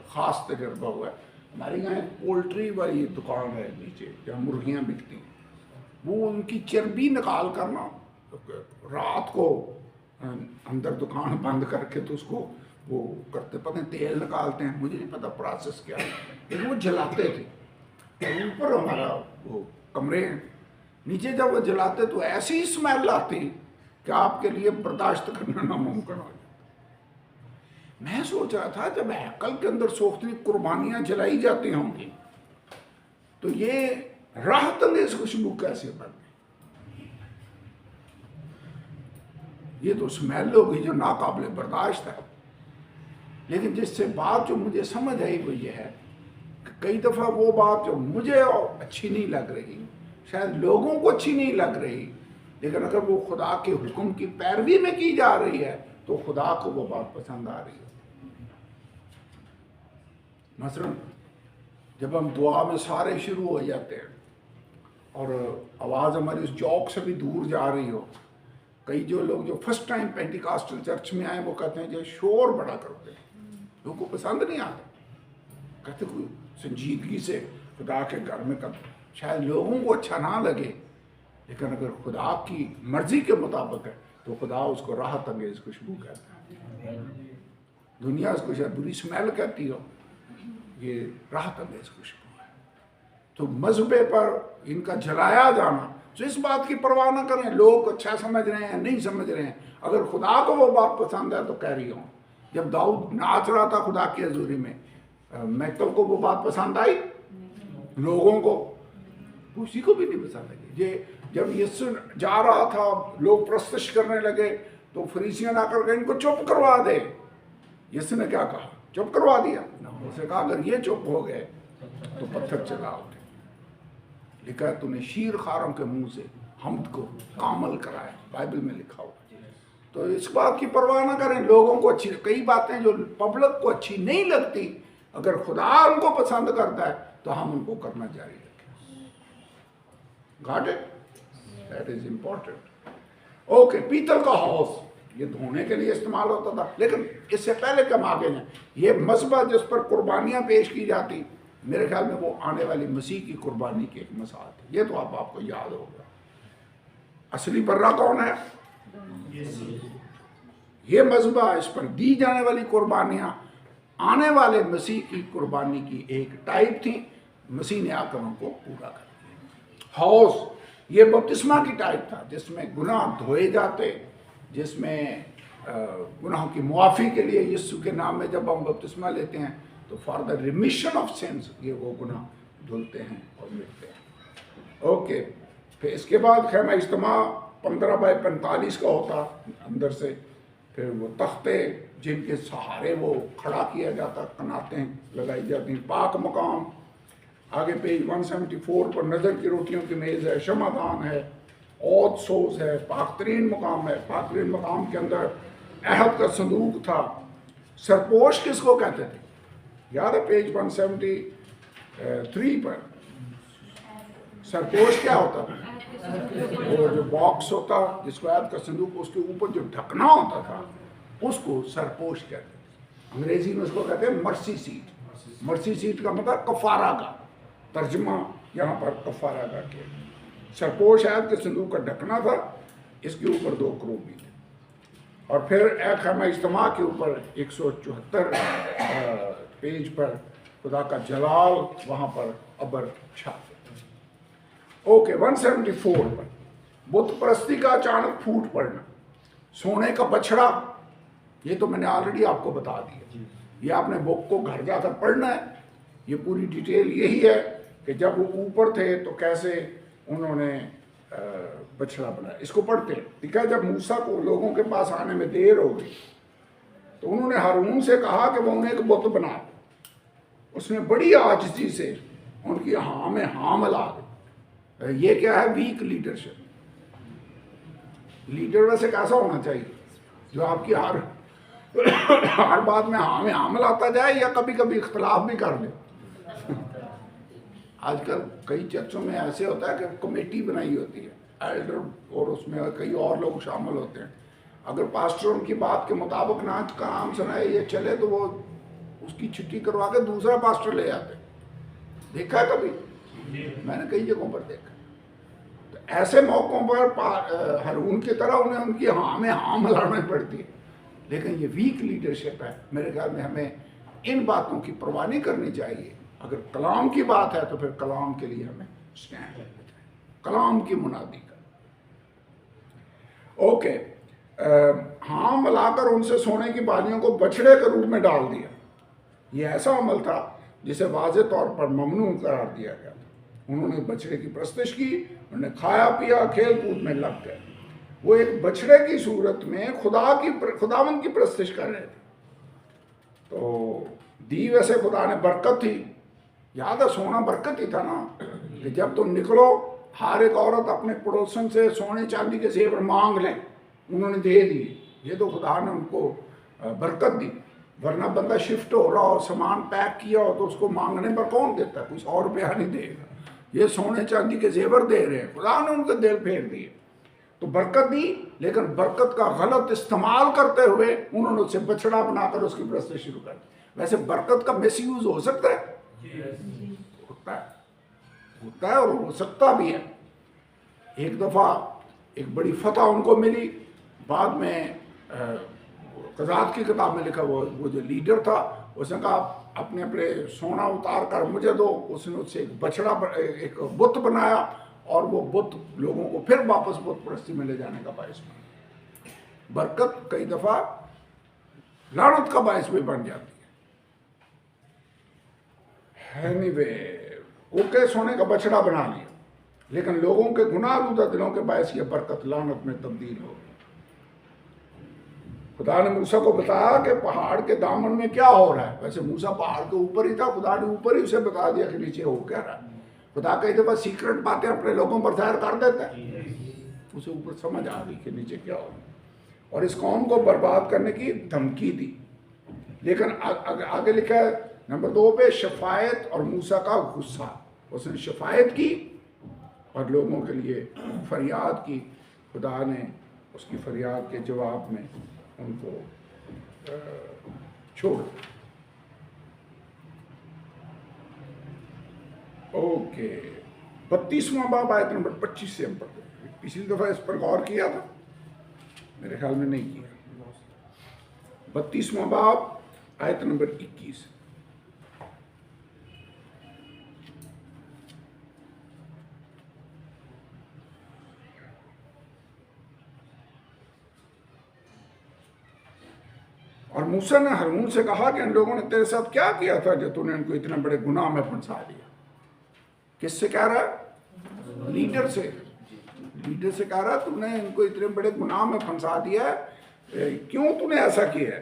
ख़ास तजर्बा हुआ है। हमारे यहाँ एक पोल्ट्री वाली दुकान है नीचे जहाँ मुर्गियाँ बिकती हैं, वो उनकी चर्बी निकाल कर ना रात को अंदर दुकान बंद करके तो उसको वो करते, पता नहीं तेल निकालते हैं, मुझे नहीं पता प्रोसेस क्या है, लेकिन वो जलाते थे। और ऊपर हमारा वो कमरे हैं, नीचे जब वो जलाते तो ऐसी स्मेल आती कि आपके लिए बर्दाश्त करना नामुमकिन हो जाता। मैं सोच रहा था जब हैकल के अंदर सोख्तनी कुर्बानियाँ जलाई जाती होंगी तो ये राहत अंगेज खुशबू कैसे बन गई? ये तो स्मेल होगी जो नाकाबिले बर्दाश्त है। लेकिन जिससे बात जो मुझे समझ आई वो ये है कि कई दफ़ा वो बात जो मुझे अच्छी नहीं लग रही, शायद लोगों को अच्छी नहीं लग रही, लेकिन अगर वो खुदा के हुक्म की पैरवी में की जा रही है तो खुदा को वो बात पसंद आ रही है। मसलन जब हम दुआ में सारे शुरू हो जाते हैं और आवाज़ हमारी उस चौक से भी दूर जा रही हो, कई जो लोग जो फर्स्ट टाइम पेंटिकॉस्टल चर्च में आए वो कहते हैं जो शोर बड़ा करते हैं, लोगों को पसंद नहीं आता, कहते कोई संजीदगी से खुदा के घर में कर, शायद लोगों को अच्छा ना लगे, लेकिन अगर खुदा की मर्जी के मुताबिक है तो खुदा उसको राहत अंगेज खुशबू कहता है। दुनिया उसको शायद बुरी स्मेल कहती हो, ये राहत अंगेज खुशबू है। तो मजहबे पर इनका जलाया जाना, तो इस बात की परवाह ना करें लोग अच्छा समझ रहे हैं नहीं समझ रहे हैं, अगर खुदा को वो बात पसंद है तो कह रही हूँ। जब दाऊद नाच रहा था खुदा की हजूरी में, मैकल को वो बात पसंद आई? लोगों को किसी को भी नहीं पसंद लगी। ये जब यीशु जा रहा था लोग प्रस्तुत करने लगे तो फरीसियों ने आकर के इनको चुप करवा दे। यीशु ने क्या कहा? चुप करवा दिया। उसने कहा अगर ये चुप हो गए तो पत्थर चला उठे। लिखा है तूने शीर खारों के मुंह से हमद को कामल कराया, बाइबल में लिखा हुआ। तो इस बात की परवाह ना करें लोगों को अच्छी, कई बातें जो पब्लिक को अच्छी नहीं लगती, अगर खुदा उनको पसंद करता है तो हम उनको करना जारी रखें। Got it? That is important. Okay, पीतल का हौस ये धोने के लिए इस्तेमाल होता था, लेकिन इससे पहले कम आगे हैं, ये मसबा जिस पर कुर्बानियाँ पेश की जाती, मेरे ख्याल में वो आने वाली मसीह की कुर्बानी की एक मिसाल थी। ये तो आपको याद होगा। असली बर्रा कौन है? ये मसबा, इस पर दी जाने वाली कुर्बानियाँ आने वाले मसीह की कुर्बानी की एक टाइप थी। मसीह ने आकर उनको पूरा कर दिया। हौस ये बपतिस्मा की टाइप था, जिसमें गुनाह धोए जाते, जिसमें गुनाहों की मुआफ़ी के लिए यीशु के नाम में जब हम बपतिस्मा लेते हैं तो for the remission of since ये वो गुनाह धुलते हैं और मिटते हैं। ओके, फिर इसके बाद खैमा इज्तिमा 15x45 का होता अंदर से, फिर वो तख्ते जिनके सहारे वो खड़ा किया जाता, कनातें लगाई जाती, पाक मकाम, आगे पेज 174 पर नज़र की रोटियों की मेज़ है, शमादान है, औद सोज है, पाकतरीन मकाम है। पाकतरीन मकाम के अंदर अहद का संदूक था। सरपोश किसको कहते थे? याद है पेज 173 पर सरपोश क्या होता था? वो जो बॉक्स होता जिसको अहद का संदूक, उसके ऊपर जो ढकना होता था उसको सरपोश कहते थे। अंग्रेजी में उसको कहते हैं मर्सी सीट। मर्सी सीट का मतलब कफारा का तर्जमा यहाँ पर कफारा का किया। सरपोश अहद के संदूक का ढकना था, इसके ऊपर 2 करूबी थे। और फिर खैमा इज्तिमा के ऊपर 174 पेज पर खुदा का जलाल वहाँ पर अबर छाते। ओके, 174 पर बुत परस्ती का अचानक फूट पड़ना, सोने का बछड़ा, ये तो मैंने ऑलरेडी आपको बता दिया। ये आपने बुक को घर जाकर पढ़ना है। ये पूरी डिटेल यही है कि जब वो ऊपर थे तो कैसे उन्होंने बछड़ा बनाया। इसको पढ़ते हैं। ठीक है, जब मूसा को लोगों के पास आने में देर हो गई तो उन्होंने हारून से कहा कि वो उन्हें एक बुत बना दे। उसने बड़ी आजिज़ी से उनकी हाँ में हाँ मिला दी। ये क्या है? Week leadership. लीडर वैसे कैसा होना चाहिए? जो आपकी हर बात में हाँ मिलाता जाए या कभी कभी इख्तलाफ भी कर ले। आजकल कई चर्चों में ऐसे होता है कि कमेटी बनाई होती है, एल्डर और उसमें कई और लोग शामिल होते हैं। अगर पास्टर उनकी बात के मुताबिक ना काम सुनाए ये चले तो वो उसकी छुट्टी करवा के दूसरा पास्टर ले आते। देखा है कभी? मैंने कई जगहों पर देखा। तो ऐसे मौक़ों पर हारून की तरह उन्हें उनकी हाँ में हाँ मिलानी पड़ती है। लेकिन ये वीक लीडरशिप है। मेरे ख्याल में हमें इन बातों की परवाह नहीं करनी चाहिए। अगर कलाम की बात है तो फिर कलाम के लिए हमें स्टैंड लेना चाहिए, कलाम की मुनादी का। ओके, हाँ मिलाकर उनसे सोने की बालियों को बछड़े के रूप में डाल दिया। ये ऐसा अमल था जिसे वाज़े तौर पर ममनू करार दिया गया था। उन्होंने बछड़े की परस्तिश की, उन्होंने खाया पिया, खेल कूद में लग गए। वो एक बछड़े की सूरत में खुदावंद की परस्तिश कर रहे थे। तो दी वैसे खुदा ने बरकत थी। याद है, सोना बरकत ही था ना, कि जब तुम निकलो हर एक औरत अपने पड़ोसन से सोने चांदी के जेवर मांग लें, उन्होंने दे दिए। ये तो खुदा ने उनको बरकत दी। वरना बंदा शिफ्ट हो रहा हो, सामान पैक किया हो, तो उसको मांगने पर कौन देता है? कुछ और रुपया नहीं देगा। ये सोने चांदी के जेवर दे रहे हैं, खुदा ने उनके दिल फेर दिए। तो बरकत दी, लेकिन बरकत का गलत इस्तेमाल करते हुए उन्होंने उससे बछड़ा बनाकर उसकी परस्तिश शुरू कर दी। वैसे बरकत का मिसयूज हो सकता है? होता है और हो सकता भी है। एक दफ़ा एक बड़ी फतह उनको मिली। बाद में क़ज़ात की किताब में लिखा, वो जो लीडर था उसने कहा अपने अपने सोना उतार कर मुझे दो। उसने उससे एक बछड़ा, एक बुत बनाया और वो बुत लोगों को फिर वापस बुत परस्ती में ले जाने का बायस बना। बरकत कई दफ़ा लानत का बायस भी बन जाती है। एनीवे, ओके, सोने का बछड़ा बना लिया, लेकिन लोगों के गुनाहगार दिलों के बायस ये बरकत लानत में तब्दील हो गई। खुदा ने मूसा को बताया कि पहाड़ के दामन में क्या हो रहा है। वैसे मूसा पहाड़ के ऊपर ही था, खुदा ने ऊपर ही उसे बता दिया कि नीचे हो क्या रहा है। खुदा कई दफ़ा सीक्रेट बातें अपने लोगों पर जाहिर कर देता है। उसे ऊपर समझ आ गई कि नीचे क्या हो, और इस कौम को बर्बाद करने की धमकी दी। लेकिन आगे लिखा है नंबर 2 पे शफायत और मूसा का गुस्सा। उसने शफायत की और लोगों के लिए फरियाद की। खुदा ने उसकी फरियाद के जवाब में उनको छोड़ दिया। ओके, 32वां बाब आयत नंबर 25 से हम पढ़ते हैं। पिछली दफा इस पर गौर किया था, मेरे ख्याल में नहीं किया। 32वां बाब आयत नंबर 21। और मूसा ने हारून से कहा कि इन लोगों ने तेरे साथ क्या किया था जो तूने इनको इतने बड़े गुनाह में फंसा दिया। किससे कह रहा है? लीडर से। लीडर से कह रहा है तूने इनको इतने बड़े गुनाह में फंसा दिया है, क्यों तूने ऐसा किया है?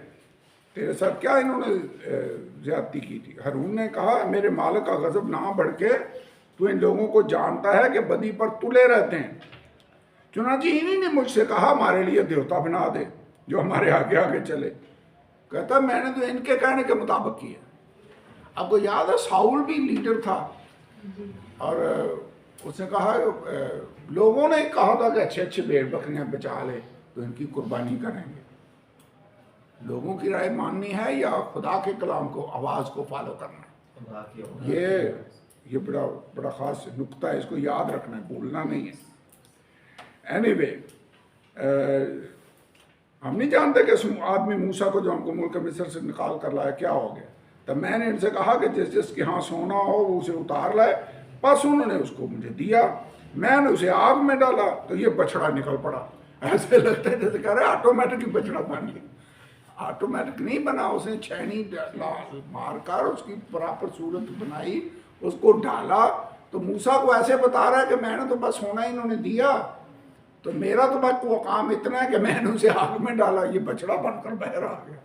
तेरे साथ क्या इन्होंने ज्यादती की थी? हारून ने कहा मेरे मालिक का गजब ना बढ़ के तू इन लोगों को जानता है कि बदी पर तुले रहते हैं। चुनांचे इन्हीं ने मुझसे कहा हमारे लिए देवता बना दे जो हमारे आगे आगे चले। कहता मैंने तो इनके कहने के मुताबिक किया। आपको याद है साउल भी लीडर था और उसने कहा लोगों ने कहा था कि अच्छे अच्छे भेड़ बकरियां बचा ले तो इनकी कुर्बानी करेंगे। लोगों की राय माननी है या खुदा के कलाम को, आवाज़ को फॉलो करना है? ये बड़ा बड़ा ख़ास नुक्ता है, इसको याद रखना है, भूलना नहीं है। एनीवे, हम नहीं जानते कि उस आदमी मूसा को जो हमको मुल्क मिस्र से निकाल कर लाया क्या हो गया। तब मैंने इनसे कहा कि जिस जिसके यहाँ सोना हो वो उसे उतार लाए। बस उन्होंने उसको मुझे दिया, मैंने उसे आग में डाला तो ये बछड़ा निकल पड़ा। ऐसे लगता है जैसे कह रहे ऑटोमेटिक ही बछड़ा बन गया। ऑटोमेटिक नहीं बना, उसने छेनी मारकर उसकी बराबर सूरत बनाई, उसको डाला। तो मूसा को ऐसे बता रहा है कि मैंने तो बस सोना इन्होंने दिया, तो मेरा तो बस वो काम इतना है कि मैंने उसे आग में डाला, ये बछड़ा बनकर बाहर आ गया।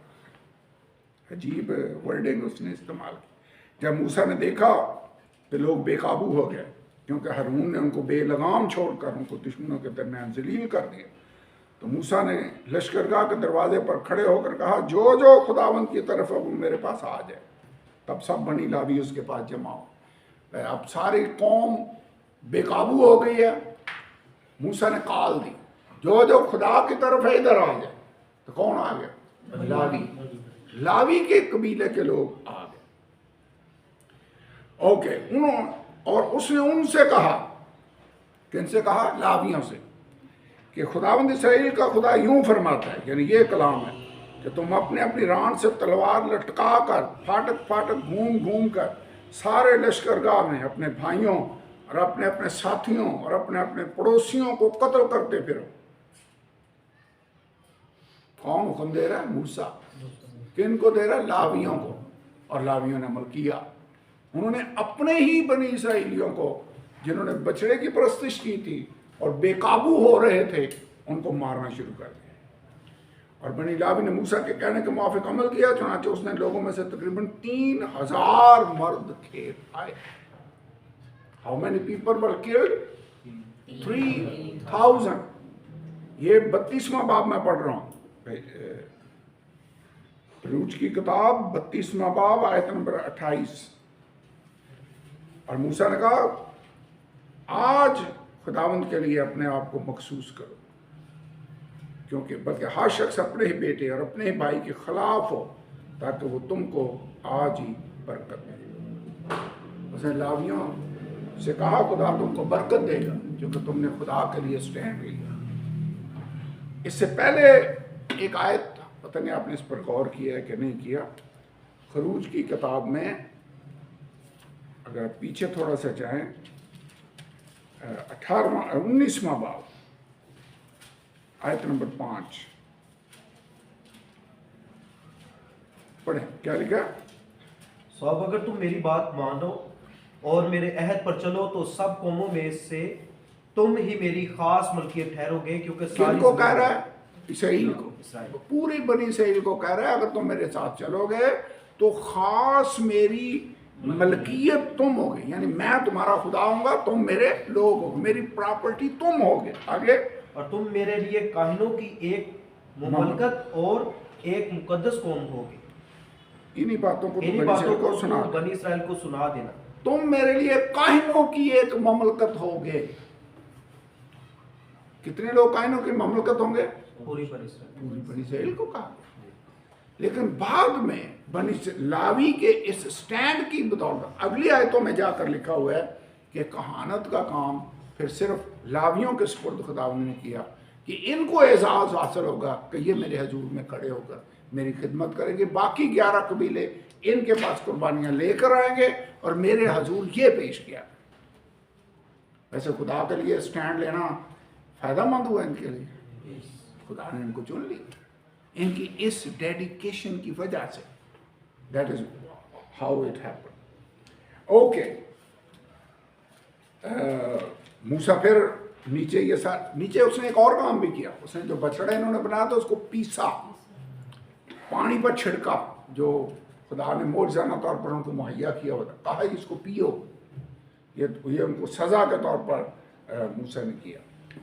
अजीब वर्डिंग उसने इस्तेमाल की। जब मूसा ने देखा तो लोग बेकाबू हो गए, क्योंकि हारून ने उनको बेलगाम छोड़कर उनको दुश्मनों के दरमियान जलील कर दिया। तो मूसा ने लश्करगाह के दरवाजे पर खड़े होकर कहा जो जो खुदावंद की तरफ है वो मेरे पास आ जाए। तब सब बनी लावी उसके पास जमा हो। अब सारी कौम बेकाबू हो गई है। मूसा ने कॉल दी जो जो खुदा की तरफ है इधर आ जाए। तो कौन आ गया? लावी। लावी के कबीले के लोग आ गए। ओके, और उसने उनसे कहा, किनसे कहा? लावियों से, कि खुदावंद इसराइल का खुदा यूं फरमाता है, यानी ये कलाम है कि तुम अपने अपनी रान से तलवार लटका कर फाटक फाटक घूम घूम कर सारे लश्करगाह में अपने भाइयों और अपने अपने साथियों और अपने अपने पड़ोसियों को कत्ल करते फिरो। कौन हुक्म दे रहा है? मूसा। किन को दे रहा है? लावियों को। और लावियों ने अमल किया। उन्होंने अपने ही बनी इसराइलियों को जिन्होंने बछड़े की परस्तिश की थी और बेकाबू हो रहे थे, उनको मारना शुरू कर दिया। और बनी लावी ने मूसा के कहने के मुआफिक अमल किया, चुनांचे उसने लोगों में से तकरीबन 3000 मर्द खेत आए। How many people were killed? 3000। ये 32वां बाब में पढ़ रहा हूँ, रूज की किताब 32वां बाब आयत नंबर 28। और मूसा ने कहा आज खुदावंद के लिए अपने आप को मखसूस करो, क्योंकि बल्कि हर शख्स अपने ही बेटे और अपने ही भाई के खिलाफ हो, ताकि वो तुमको आज ही बरकत दे। उसने लावियों से कहा खुदा तुमको बरकत देगा क्योंकि तुमने खुदा के लिए स्टैंड लिया। इससे पहले एक आयत, पता नहीं आपने इस पर गौर किया है कि नहीं किया, खरूज की किताब में अगर पीछे थोड़ा सा जाएं, 19वां बाब आयत नंबर 5 पढ़ें, क्या लिखा? सब अगर तुम मेरी बात मानो और मेरे अहद पर चलो तो सब कौमों में से तुम ही मेरी खास मलकियत ठहरोगे, क्योंकि किनको कह रहा है? इसराइल को। पूरी बनी इसराइल को कह रहा है अगर तुम मेरे साथ चलोगे तो खास मेरी मलकियत तुम होगे, यानी मैं तुम्हारा खुदा होऊंगा, तुम मेरे लोग हो, मेरी प्रॉपर्टी तुम होगे। आगे, और तुम मेरे लिए काहिनों की एक मुमलकत और एक मुकद्दस कौम होगी। इन्हीं बातों को इन्हीं बातों को बनी इसराइल को सुना देना। तुम मेरे लिए काहिनों की एक ममलकत होगे। कितने लोग कायनों की ममलकत होंगे? पूरी पर इसराइल। पूरी बनी इसराइल को कहा गया। लेकिन बाद में बनी लावी के इस स्टैंड की बदौलत अगली आयतों में जाकर लिखा हुआ है कि कहानत का काम फिर सिर्फ लावियों के सुपुर्द खुदावंद ने किया कि इनको एजाज हासिल होगा कि ये मेरे हजूर में खड़े होकर मेरी खिदमत करेंगे। बाकी 11 कबीले इनके पास कुर्बानियां लेकर आएंगे और मेरे हजूर ये पेश किया। वैसे खुदा के लिए स्टैंड लेना फायदेमंद हुआ इनके लिए, खुदा ने इनको चुन लिया इनकी इस डेडिकेशन की वजह से। That is how it happened. Okay, Musa फिर नीचे नीचे उसने एक और काम भी किया। उसने जो बछड़ा इन्होंने बनाया था उसको पीसा, पानी पर छिड़का, जो खुदा ने मौजज़ाना तौर पर उनको मुहैया किया हुआ था, कहा इसको पियो। ये उनको सज़ा के तौर पर मूसा ने किया।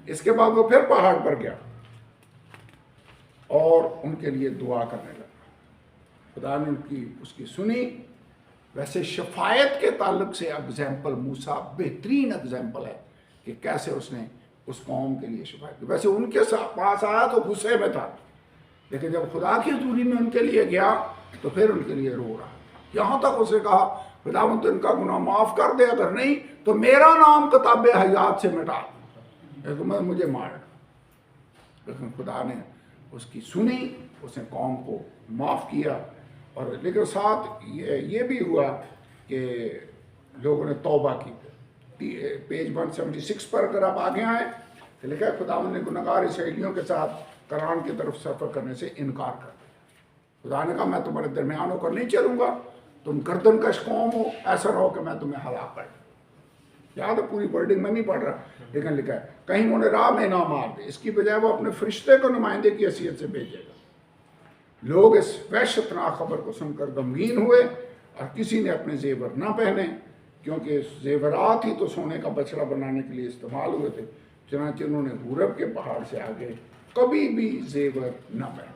इसके बाद वो फिर पहाड़ पर गया और उनके लिए दुआ करने लगा। खुदा ने उसकी सुनी। वैसे शफायत के ताल्लुक से एग्जाम्पल मूसा बेहतरीन एग्जाम्पल है कि कैसे उसने उस कौम के लिए शफायत की। वैसे उनके पास आया तो गुस्से में था, लेकिन जब खुदा की हजूरी में उनके लिए गया तो फिर उनके लिए रो रहा। यहाँ तक उसने कहा खुदावंद तो इनका गुनाह माफ़ कर दे, अगर नहीं तो मेरा नाम किताब हयात से मिटा, मैं मुझे मार। लेकिन खुदा ने उसकी सुनी, उसने कौम को माफ़ किया। और लेकिन साथ ये भी हुआ कि लोगों ने तौबा की। पेज 176 पर अगर आप आगे आए तो लिखा है खुदावंद ने गुनहगार इसराइलियों के साथ करान की तरफ सफ़र करने से इनकार कर दिया। खुदा ने कहा मैं तुम्हारे दरमियान होकर नहीं चलूँगा, तुम गर्दनकश कौम हो, ऐसा रहो कि मैं तुम्हें हलाक कर दूँ। याद है, पूरी वर्डिंग में नहीं पढ़ रहा, लेकिन लिखा है कहीं उन्हें राह में ना मार दे, इसकी बजाय वो अपने फरिश्ते को नुमाइंदे की हैसियत से भेजेगा। लोग इस वहशतनाक खबर को सुनकर गमगीन हुए और किसी ने अपने जेवर ना पहने, क्योंकि जेवरात ही तो सोने का बछड़ा बनाने के लिए इस्तेमाल हुए थे। चनांचे उन्होंने हुरब के पहाड़ से आगे कभी भी जेवर न पहने।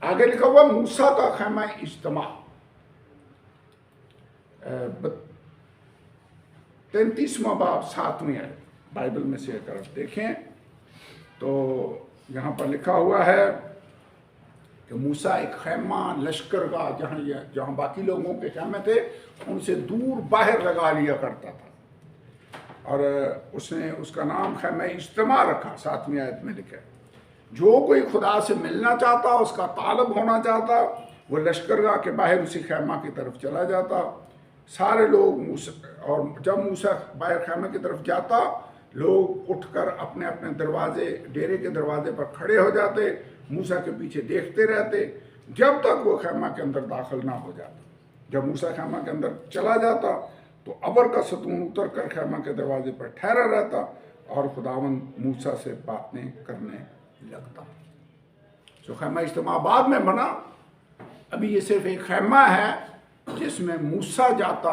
आगे लिखा हुआ मूसा का खैमा इज्तिमा 33वां बाब 7वीं आयत बाइबल में से अगर आप देखें तो यहाँ पर लिखा हुआ है कि मूसा एक खैमा लश्कर का जहाँ बाकी लोगों के खैमे थे उनसे दूर बाहर लगा लिया करता था, और उसने उसका नाम खैमा इज्तिमा रखा। 7वीं आयत में लिखा है जो कोई खुदा से मिलना चाहता, उसका तालब होना चाहता, वो लश्करगाह के बाहर उसी खैमा की तरफ चला जाता। सारे लोग और जब मूसा बाहर खैमे की तरफ जाता, लोग उठकर अपने अपने दरवाजे, डेरे के दरवाजे पर खड़े हो जाते, मूसा के पीछे देखते रहते जब तक वो खैमा के अंदर दाखिल ना हो जाता। जब मूसा खैमा के अंदर चला जाता तो अबर का सतून उतर कर खैमा के दरवाजे पर ठहरा रहता और खुदावंद मूसा से बातें करने लगता। तो खैमा इज्तिमा बाद में बना, अभी ये सिर्फ एक खैमा है जिसमें मूसा जाता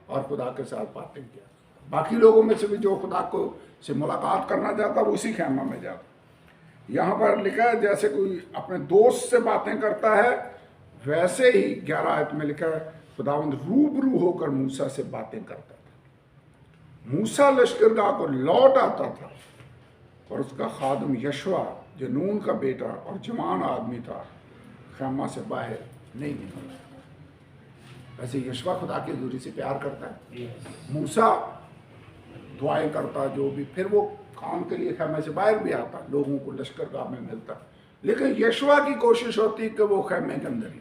और खुदा के साथ बातें किया। बाकी लोगों में से भी जो खुदा को से मुलाकात करना चाहता वो उसी खैमा में जाता। यहाँ पर लिखा है जैसे कोई अपने दोस्त से बातें करता है, वैसे ही 11 आयत में लिखा है खुदावंद रूबरू होकर मूसा से बातें करता था। मूसा लश्करगाह को लौट आता था और उसका खादम यशवा जो नून का बेटा और जवान आदमी था खैमा से बाहर नहीं निकला। वैसे यशवा खुदा की हजूरी से प्यार करता है, मूसा दुआएं करता जो भी, फिर वो काम के लिए खैमे से बाहर भी आता, लोगों को लश्करगाह में मिलता, लेकिन यशवा की कोशिश होती कि वो खैमे के अंदर ही।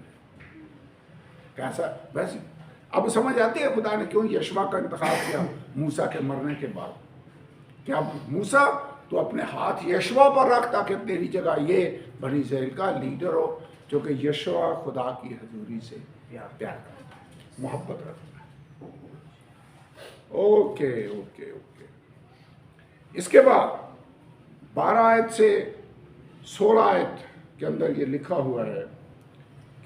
कैसा वैसे अब समझ आती है खुदा ने क्यों यशवा का इंतखाब किया मूसा के मरने के बाद। क्या मूसा तो अपने हाथ यशवा पर रख ताकि तेरी जगह ये बनी इस्राएल का लीडर हो, जो कि यशवा खुदा की हजूरी से प्यार करता है, मोहब्बत रखता है। Okay okay okay. इसके बाद 12 आयत से 16 आयत के अंदर ये लिखा हुआ है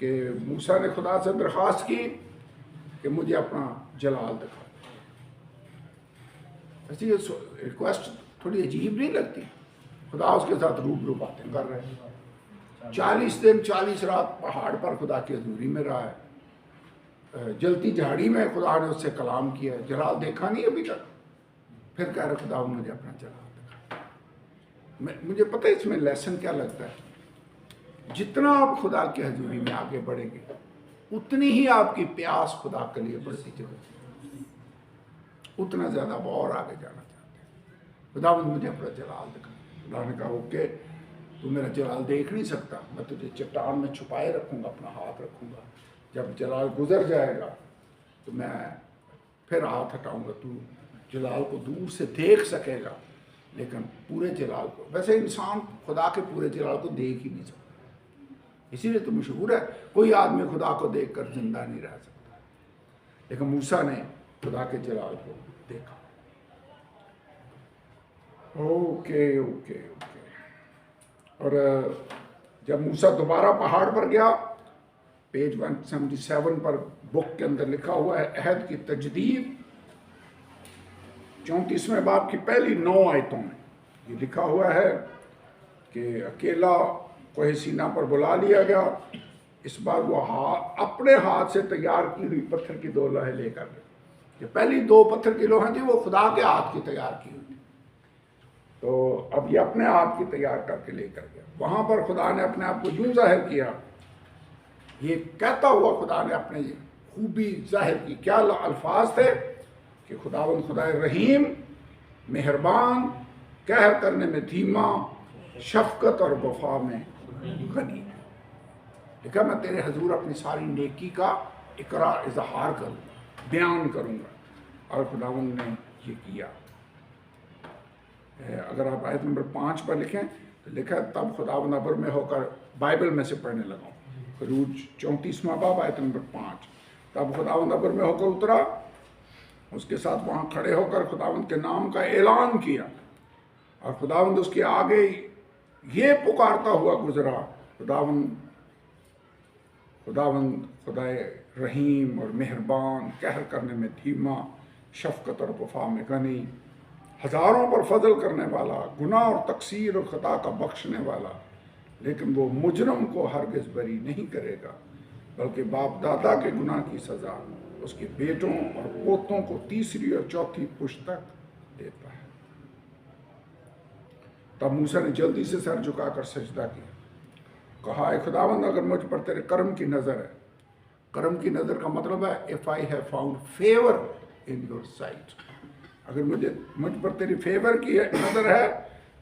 कि मूसा ने खुदा से दरख्वास्त की कि मुझे अपना जलाल दिखा। ऐसी ये रिक्वेस्ट थोड़ी अजीब नहीं लगती? खुदा उसके साथ रूबरू बातें कर रहे हैं। 40 दिन 40 रात पहाड़ पर खुदा की हजूरी में रहा है, जलती झाड़ी में खुदा ने उससे कलाम किया, जलाल देखा नहीं अभी तक। फिर कह रहे खुदा मुझे अपना जलाल दिखा। मुझे पता है इसमें लेसन क्या लगता है, जितना आप खुदा की हजूरी में आगे बढ़ेंगे उतनी ही आपकी प्यास खुदा के लिए बढ़ती चलेगी, उतना ज़्यादा आप और आगे जाना चाहते हैं। खुदा मुझे अपना जलाल दिखा। खुदा ने कहा ओके, तू मेरा जलाल देख नहीं सकता, मैं तुझे चट्टान में छुपाए रखूँगा, अपना हाथ रखूँगा, जब जलाल गुजर जाएगा तो मैं फिर हाथ हटाऊँगा, तू जलाल को दूर से देख सकेगा लेकिन पूरे जलाल को, वैसे इंसान खुदा के पूरे जलाल को देख ही नहीं सकता। इसीलिए तो मशहूर है कोई आदमी खुदा को देखकर जिंदा नहीं रह सकता, लेकिन मूसा ने खुदा के जलाल को देखा। Okay okay okay. और जब मूसा दोबारा पहाड़ पर गया, पेज 177 पर बुक के अंदर लिखा हुआ है अहद की तजदीद 34वें बाब की पहली 9 आयतों में ये लिखा हुआ है कि अकेला कोहे सीना पर बुला लिया गया। इस बार वो अपने हाथ से तैयार की हुई पत्थर की 2 लोहें लेकर गए। ये पहली 2 पत्थर की लोहें थी वो खुदा के हाथ की तैयार की हुई थी, तो अब ये अपने हाथ की तैयार करके लेकर गया। वहां पर खुदा ने अपने आप को यूं जाहिर किया, ये कहता हुआ खुदा ने अपने खूबी जाहिर की। क्या अल्फाज थे कि खुदावंद खुदा रहीम, मेहरबान, कहर करने में धीमा, शफकत और वफा में गनी है। लिखा मैं तेरे हजूर अपनी सारी नेकी का इकरार इजहार करूँगा, बयान करूँगा, और खुदावंद ने ये किया। अगर आप आयत नंबर 5 पर लिखें तो लिखा तब खुदावंद अबर में होकर, बाइबल में से पढ़ने लगा हूँ, खरूज 34वां बाब आयत नंबर 5। तब खुदावंद अबर में होकर उतरा, उसके साथ वहाँ खड़े होकर खुदावंद के नाम का ऐलान किया, और खुदावंद उसके आगे ये पुकारता हुआ गुजरा, खुदावंद खुदावंद खुदाए रहीम और मेहरबान, कहर करने में धीमा, शफकत और वफा में गनी, हज़ारों पर फजल करने वाला, गुनाह और तकसीर और खता का बख्शने वाला, लेकिन वो मुजरम को हरगिज़ बरी नहीं करेगा, बल्कि बाप दादा के गुनाह की सज़ा उसके बेटों और पोतों को 3री और 4थी पुश्त तक देता है। तब मूसा ने जल्दी से सर झुकाकर सजदा किया, कहा है खुदावंद अगर मुझ पर तेरे कर्म की नज़र है। कर्म की नज़र का मतलब है if I have found favour in your site, अगर मुझ पर तेरी फेवर की नज़र है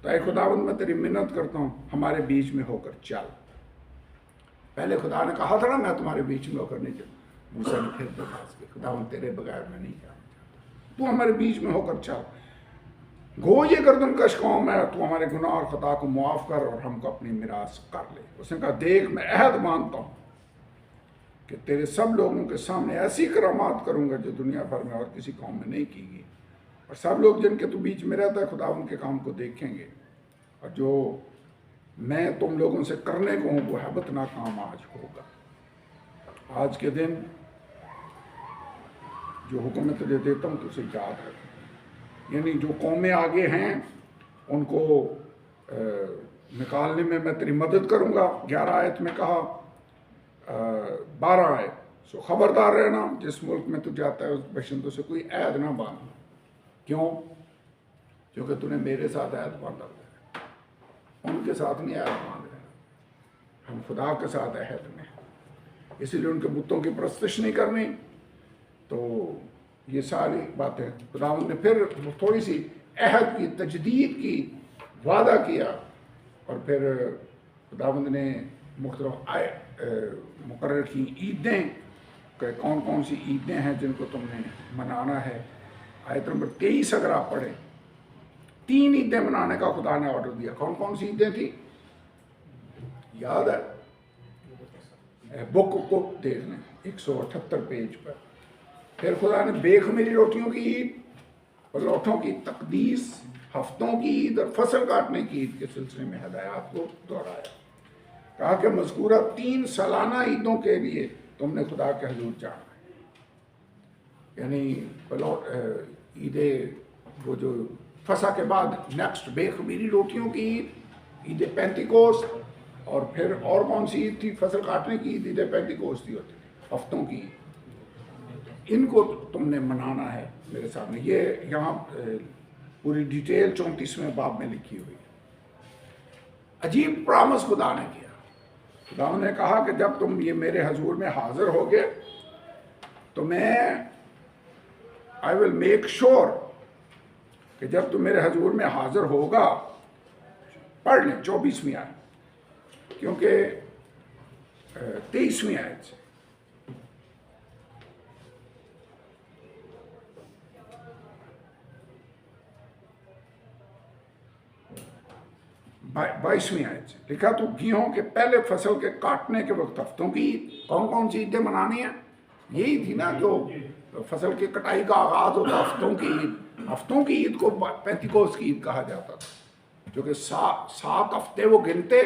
तो ऐ खुदावंद मैं तेरी मिन्नत करता हूँ हमारे बीच में होकर चल। पहले खुदा ने कहा था ना मैं तुम्हारे बीच में होकर नहीं चल, मूसा ने फिर बर्दाश्त किया, खुदावंद तेरे बगैर मैं नहीं जाना चाहता, तू हमारे बीच में होकर चल। गो ये गर्दनकश कौम है, तू हमारे गुनाह और खता को मुआफ़ कर और हमको अपनी मिरास कर ले। उसने कहा देख मैं अहद मानता हूँ कि तेरे सब लोगों के सामने ऐसी करामात करूँगा जो दुनिया भर में और किसी कौम में नहीं की गई, और सब लोग जिनके तू बीच में रहता है खुदा उनके काम को देखेंगे, और जो मैं तुम लोगों से करने को हूँ वो हैबत ना काम आज होगा। आज के दिन जो हुक्म मैं तुझे देता हूँ तो उसे याद रख, यानी जो कौमें आगे हैं उनको निकालने में मैं तेरी मदद करूँगा। 11 आयत में कहा, 12 आयत, सो खबरदार रहना जिस मुल्क में तू जाता है उस बशिंदों से कोई ऐद ना बांधना। क्यों? क्योंकि तूने मेरे साथ ऐद बांधा हुआ है, उनके साथ नहीं ऐद बांध रहे, हम खुदा के साथ अहद में, इसीलिए उनके बुतों की परस्तिश नहीं करनी। तो ये सारी बातें खुदावंद ने फिर थोड़ी सी अहद की तजदीद की, वादा किया, और फिर खुदावंद ने मुख्तलिफ मुकर्रर की ईदें, कौन कौन सी ईदें हैं जिनको तुमने मनाना है। आयत नंबर 23 अगर आप पढ़ें, 3 ईदें मनाने का खुदा ने ऑर्डर दिया। कौन कौन सी ईदें थी याद है? बुक को देख लें 178 पेज पर। फिर खुदा ने बेखमीरी रोटियों की ईद, पलौठों की तकदीस, हफ्तों की ईद और फसल काटने की ईद के सिलसिले में हदायत को दोहराया। कहा कि मज़कूरा 3 सालाना ईदों के लिए तुमने खुदा के हजूर जाना है, यानी ईदे वो जो फसा के बाद नेक्स्ट बेखमीरी रोटियों की ईद, ईद पेंतिकोस्त, और फिर और कौन सी ईद थी फसल काटने की ईद, ईद पेंतिकोस्त ही होती थी, हफ्तों की ईद। इनको तुमने मनाना है मेरे सामने। ये यहाँ पूरी डिटेल 34वें बाब में लिखी हुई है। अजीब प्रॉमिस खुदा ने किया। खुदा ने कहा कि जब तुम ये मेरे हजूर में हाजिर होगे तो मैं आई विल मेक श्योर कि जब तुम मेरे हजूर में हाजिर होगा, पढ़ लें 24वीं आयत, क्योंकि 23वीं आयत से बाईसवीं आयत से लिखा, तो गेहूं के पहले फसल के काटने के वक्त हफ्तों की ईद, कौन कौन सी ईदें मनानी है? यही थी ना, जो फसल की कटाई का आगाज होता, हफ्तों की ईद। हफ्तों की ईद को पेंतिकोस्त की ईद कहा जाता था, जो कि 7 हफ्ते वो गिनते,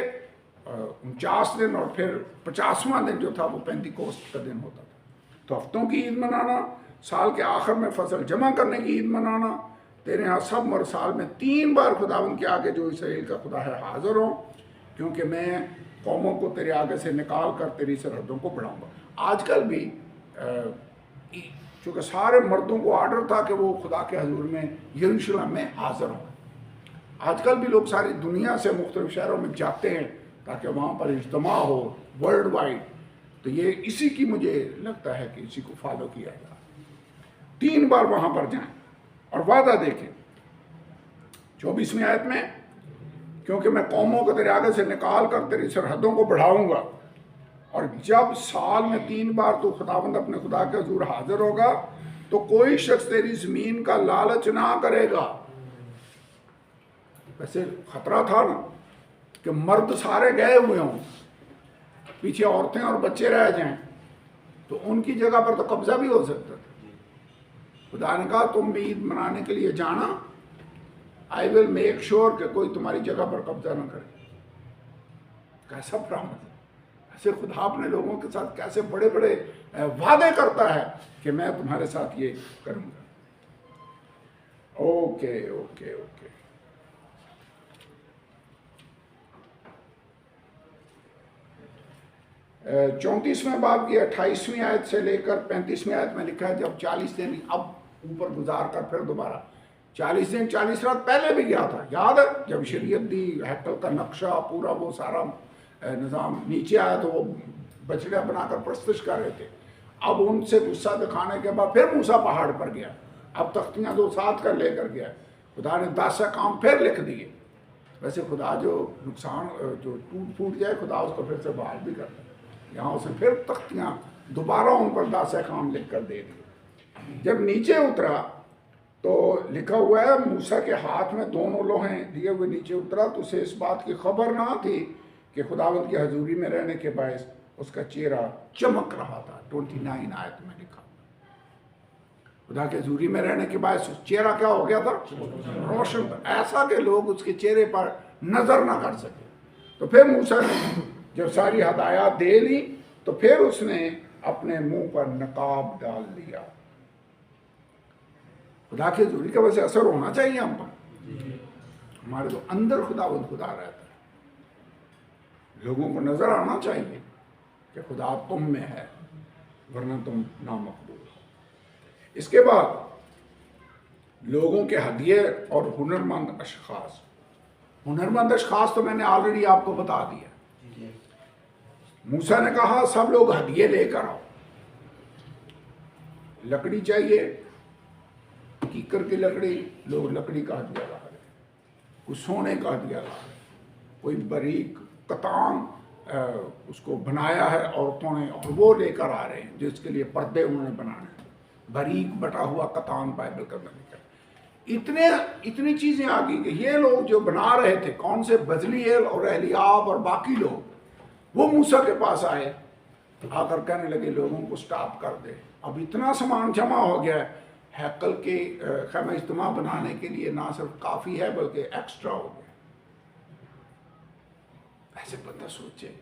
49 दिन, और फिर 50वां दिन जो था वो पेंतिकोस्त का दिन होता था। तो हफ्तों की ईद मनाना, साल के आखिर में फसल जमा करने की ईद मनाना, तेरे यहाँ सब मर साल में 3 बार खुदावन के आगे जो इसराइल का खुदा है हाजिर हो, क्योंकि मैं कौमों को तेरे आगे से निकाल कर तेरी सरहदों को बढ़ाऊंगा। आजकल भी चूँकि सारे मर्दों को आर्डर था कि वो खुदा के हजूर में यरूशलेम में हाजिर हों, आजकल भी लोग सारी दुनिया से मुख्तलिफ शहरों में जाते हैं ताकि वहाँ पर इज्तिमा हो वर्ल्ड वाइड। तो ये इसी की मुझे लगता है कि इसी को फॉलो किया जाए, 3 बार वहाँ पर जाएं और वादा देखें 24वीं आयत में, क्योंकि मैं कौमों को तेरे आगे से निकाल कर तेरी सरहदों को बढ़ाऊंगा, और जब साल में 3 बार तो खुदावंद अपने खुदा के हजूर हाजिर होगा तो कोई शख्स तेरी जमीन का लालच ना करेगा। वैसे खतरा था ना कि मर्द सारे गए हुए हों, पीछे औरतें और बच्चे रह जाएं, तो उनकी जगह पर तो कब्जा भी हो सकता था। खुदा ने कहा तुम भी ईद मनाने के लिए जाना, आई विल मेक श्योर कि कोई तुम्हारी जगह पर कब्जा ना करे। कैसा प्रॉमिस है! ऐसे खुदा अपने लोगों के साथ कैसे बड़े बड़े वादे करता है कि मैं तुम्हारे साथ ये करूंगा। ओके ओके ओके, 34वें बाब की 28वीं आयत से लेकर 35वीं आयत में लिखा है, जब 40 दिन अब ऊपर गुजार कर फिर दोबारा 40 दिन 40 रात पहले भी गया था, याद है? जब शरीयत दी, हैकल का नक्शा पूरा वो सारा निज़ाम नीचे आया तो वो बछड़िया बनाकर प्रस्तुत कर रहे थे। अब उनसे गुस्सा दिखाने के बाद फिर मूसा पहाड़ पर गया, अब तख्तियाँ 2 साथ कर लेकर गया। खुदा ने 10 काम फिर लिख दिए। वैसे खुदा जो नुकसान जो टूट फूट जाए खुदा उसको फिर से बहाल भी करता है। यहाँ उसे फिर तख्तियाँ दोबारा उन पर 10 काम लिख कर दे दिए। जब नीचे उतरा तो लिखा हुआ है, मूसा के हाथ में 2 लोहें दिए हुए नीचे उतरा तो उसे इस बात की खबर ना थी कि खुदावंद की हजूरी में रहने के बायस उसका चेहरा चमक रहा था। 29 आयत में लिखा, खुदा के हजूरी में रहने के बायस चेहरा क्या हो गया था? रोशन, ऐसा कि लोग उसके चेहरे पर नजर ना कर सके। तो फिर मूसा ने जब सारी हदायत दे ली तो फिर उसने अपने मुंह पर नकाब डाल दिया। खुदा की हजूरी का वैसे असर होना चाहिए हम पर, हमारे तो अंदर खुदा रहता है। लोगों को नजर आना चाहिए कि खुदा तुम में है, वरना तुम नामकबूल हो। इसके बाद लोगों के हदिये और हुनरमंद अशखास। हुनरमंद अशखास तो मैंने ऑलरेडी आपको बता दिया। मूसा ने कहा सब लोग हदिये लेकर आओ। लकड़ी चाहिए, कीकर की लकड़ी, लोग लकड़ी का हदिया ला रहे, कोई सोने का हदिया ला रहे, कोई बारीक कतान उसको बनाया है औरतों ने और वो लेकर आ रहे हैं, जिसके लिए पर्दे उन्होंने बनाने, बारीक बटा हुआ कतान बाइबल का लिखा। इतनी चीजें आ गई कि ये लोग जो बना रहे थे, कौन से बजलीएल और एलियाब और बाकी लोग, वो मूसा के पास आए, आकर कहने लगे लोगों को स्टॉप कर दे, अब इतना सामान जमा हो गया है, हैकल के खैमा इज्तिमा बनाने के लिए ना सिर्फ काफ़ी है बल्कि एक्स्ट्रा हो गया। ऐसे बंदा सोचे,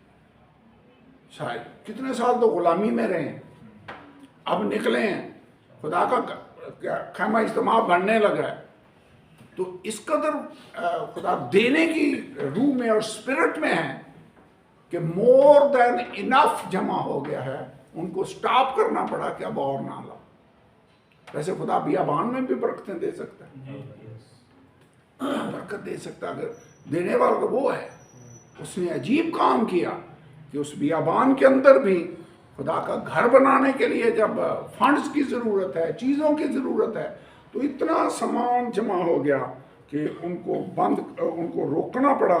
शायद कितने साल तो गुलामी में रहे, अब निकले हैं, खुदा का खैमा इज्तिमा बनने लगा है, तो इस कदर खुदा देने की रूह में और स्पिरिट में है कि मोर देन इनफ जमा हो गया है। उनको स्टॉप करना पड़ा कि अब और ना लाओ। वैसे खुदा बियाबान में भी बरकतें दे सकता है, बरकत दे सकता है अगर देने वाला तो वो है। उसने अजीब काम किया कि उस बियाबान के अंदर भी खुदा का घर बनाने के लिए जब फंड्स की ज़रूरत है, चीज़ों की ज़रूरत है, तो इतना सामान जमा हो गया कि उनको रोकना पड़ा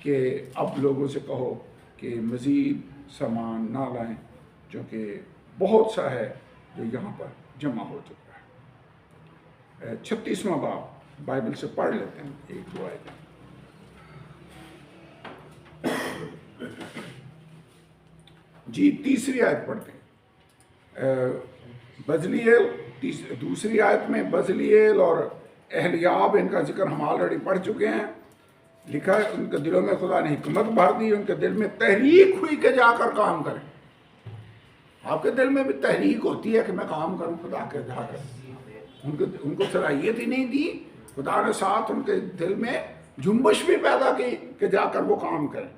कि अब लोगों से कहो कि मज़ीद सामान ना लाएं, क्योंकि बहुत सा है जो यहाँ पर जमा हो चुका है। 36वां बाब बाइबल से पढ़ लेते हैं, एक दो आयत। जी, तीसरी आयत पढ़ते हैं। बजलीएल, दूसरी आयत में बजलीएल और एहलियाब, इनका जिक्र हम ऑलरेडी पढ़ चुके हैं। लिखा है उनके दिलों में खुदा ने हिकमत भर दी, उनके दिल में तहरीक हुई कि जाकर काम करें। आपके दिल में भी तहरीक होती है कि मैं काम करूं खुदा के जाकर। उनको सलाहियत ही नहीं दी, खुदा ने साथ उनके दिल में जुम्बश भी पैदा की कि जाकर वो काम करें।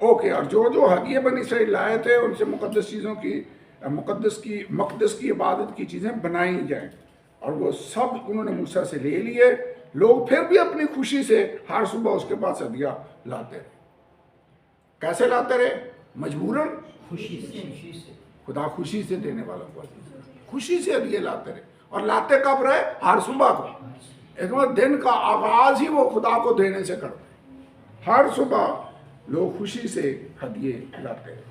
ओके, और जो हदिये बनी इसराइल लाए थे उनसे मुकद्दस चीज़ों की मकदस की इबादत की चीज़ें बनाई जाएं, और वो सब उन्होंने मूसा से ले लिए। लोग फिर भी अपनी खुशी से हर सुबह उसके पास हदिया लाते रहे। कैसे लाते रहे? मजबूरन, खुशी से। खुदा खुशी से देने वालों को खुशी से हदिये लाते रहे। और लाते कब रहे? हर सुबह को। एक बार दिन का आगाज ही वो खुदा को देने से करते। हर सुबह लोग खुशी से हदिये लाते हैं।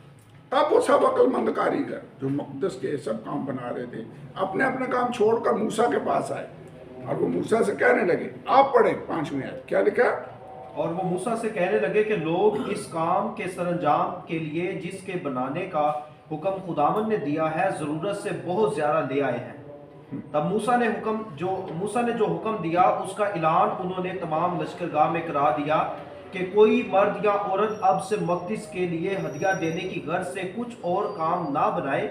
तब वो सब अक्लमंद कारीगर जो मकदस के सब काम बना रहे थे अपने अपने काम छोड़कर मूसा के पास आए, और वो मूसा से कहने लगे, आप पढ़े 5वीं आयत, क्या लिखा? और वो मूसा से कहने लगे कि लोग इस काम के सरंजाम के लिए जिसके बनाने का हुक्म खुदावन ने दिया है, जरूरत से बहुत ज्यादा ले आए हैं। तब मूसा ने जो हुक्म दिया उसका ऐलान उन्होंने तमाम लश्करगाह में करा दिया कि कोई मर्द या औरत अब से मकदस के लिए हदिया देने की गर्ज से कुछ और काम ना बनाए।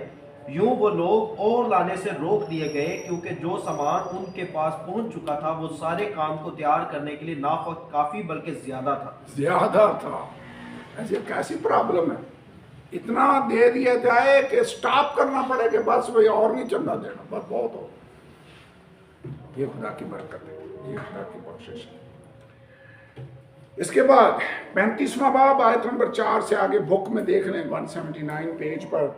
यूं वो लोग और लाने से रोक दिए गए, क्योंकि जो सामान उनके पास पहुंच चुका था वो सारे काम को तैयार करने के लिए ना फकत काफी बल्कि ज्यादा था। ऐसी कैसी प्रॉब्लम है? इतना दे दिया जाए कि स्टॉप करना पड़े कि बस भाई और नहीं चंदा देना, बस बहुत हो। ये खुदा की बरकत है, ये खुदा की बख्शिश है। इसके बाद 35वां बाब आयत नंबर 4 से आगे बुक में देख लें, 179 पेज पर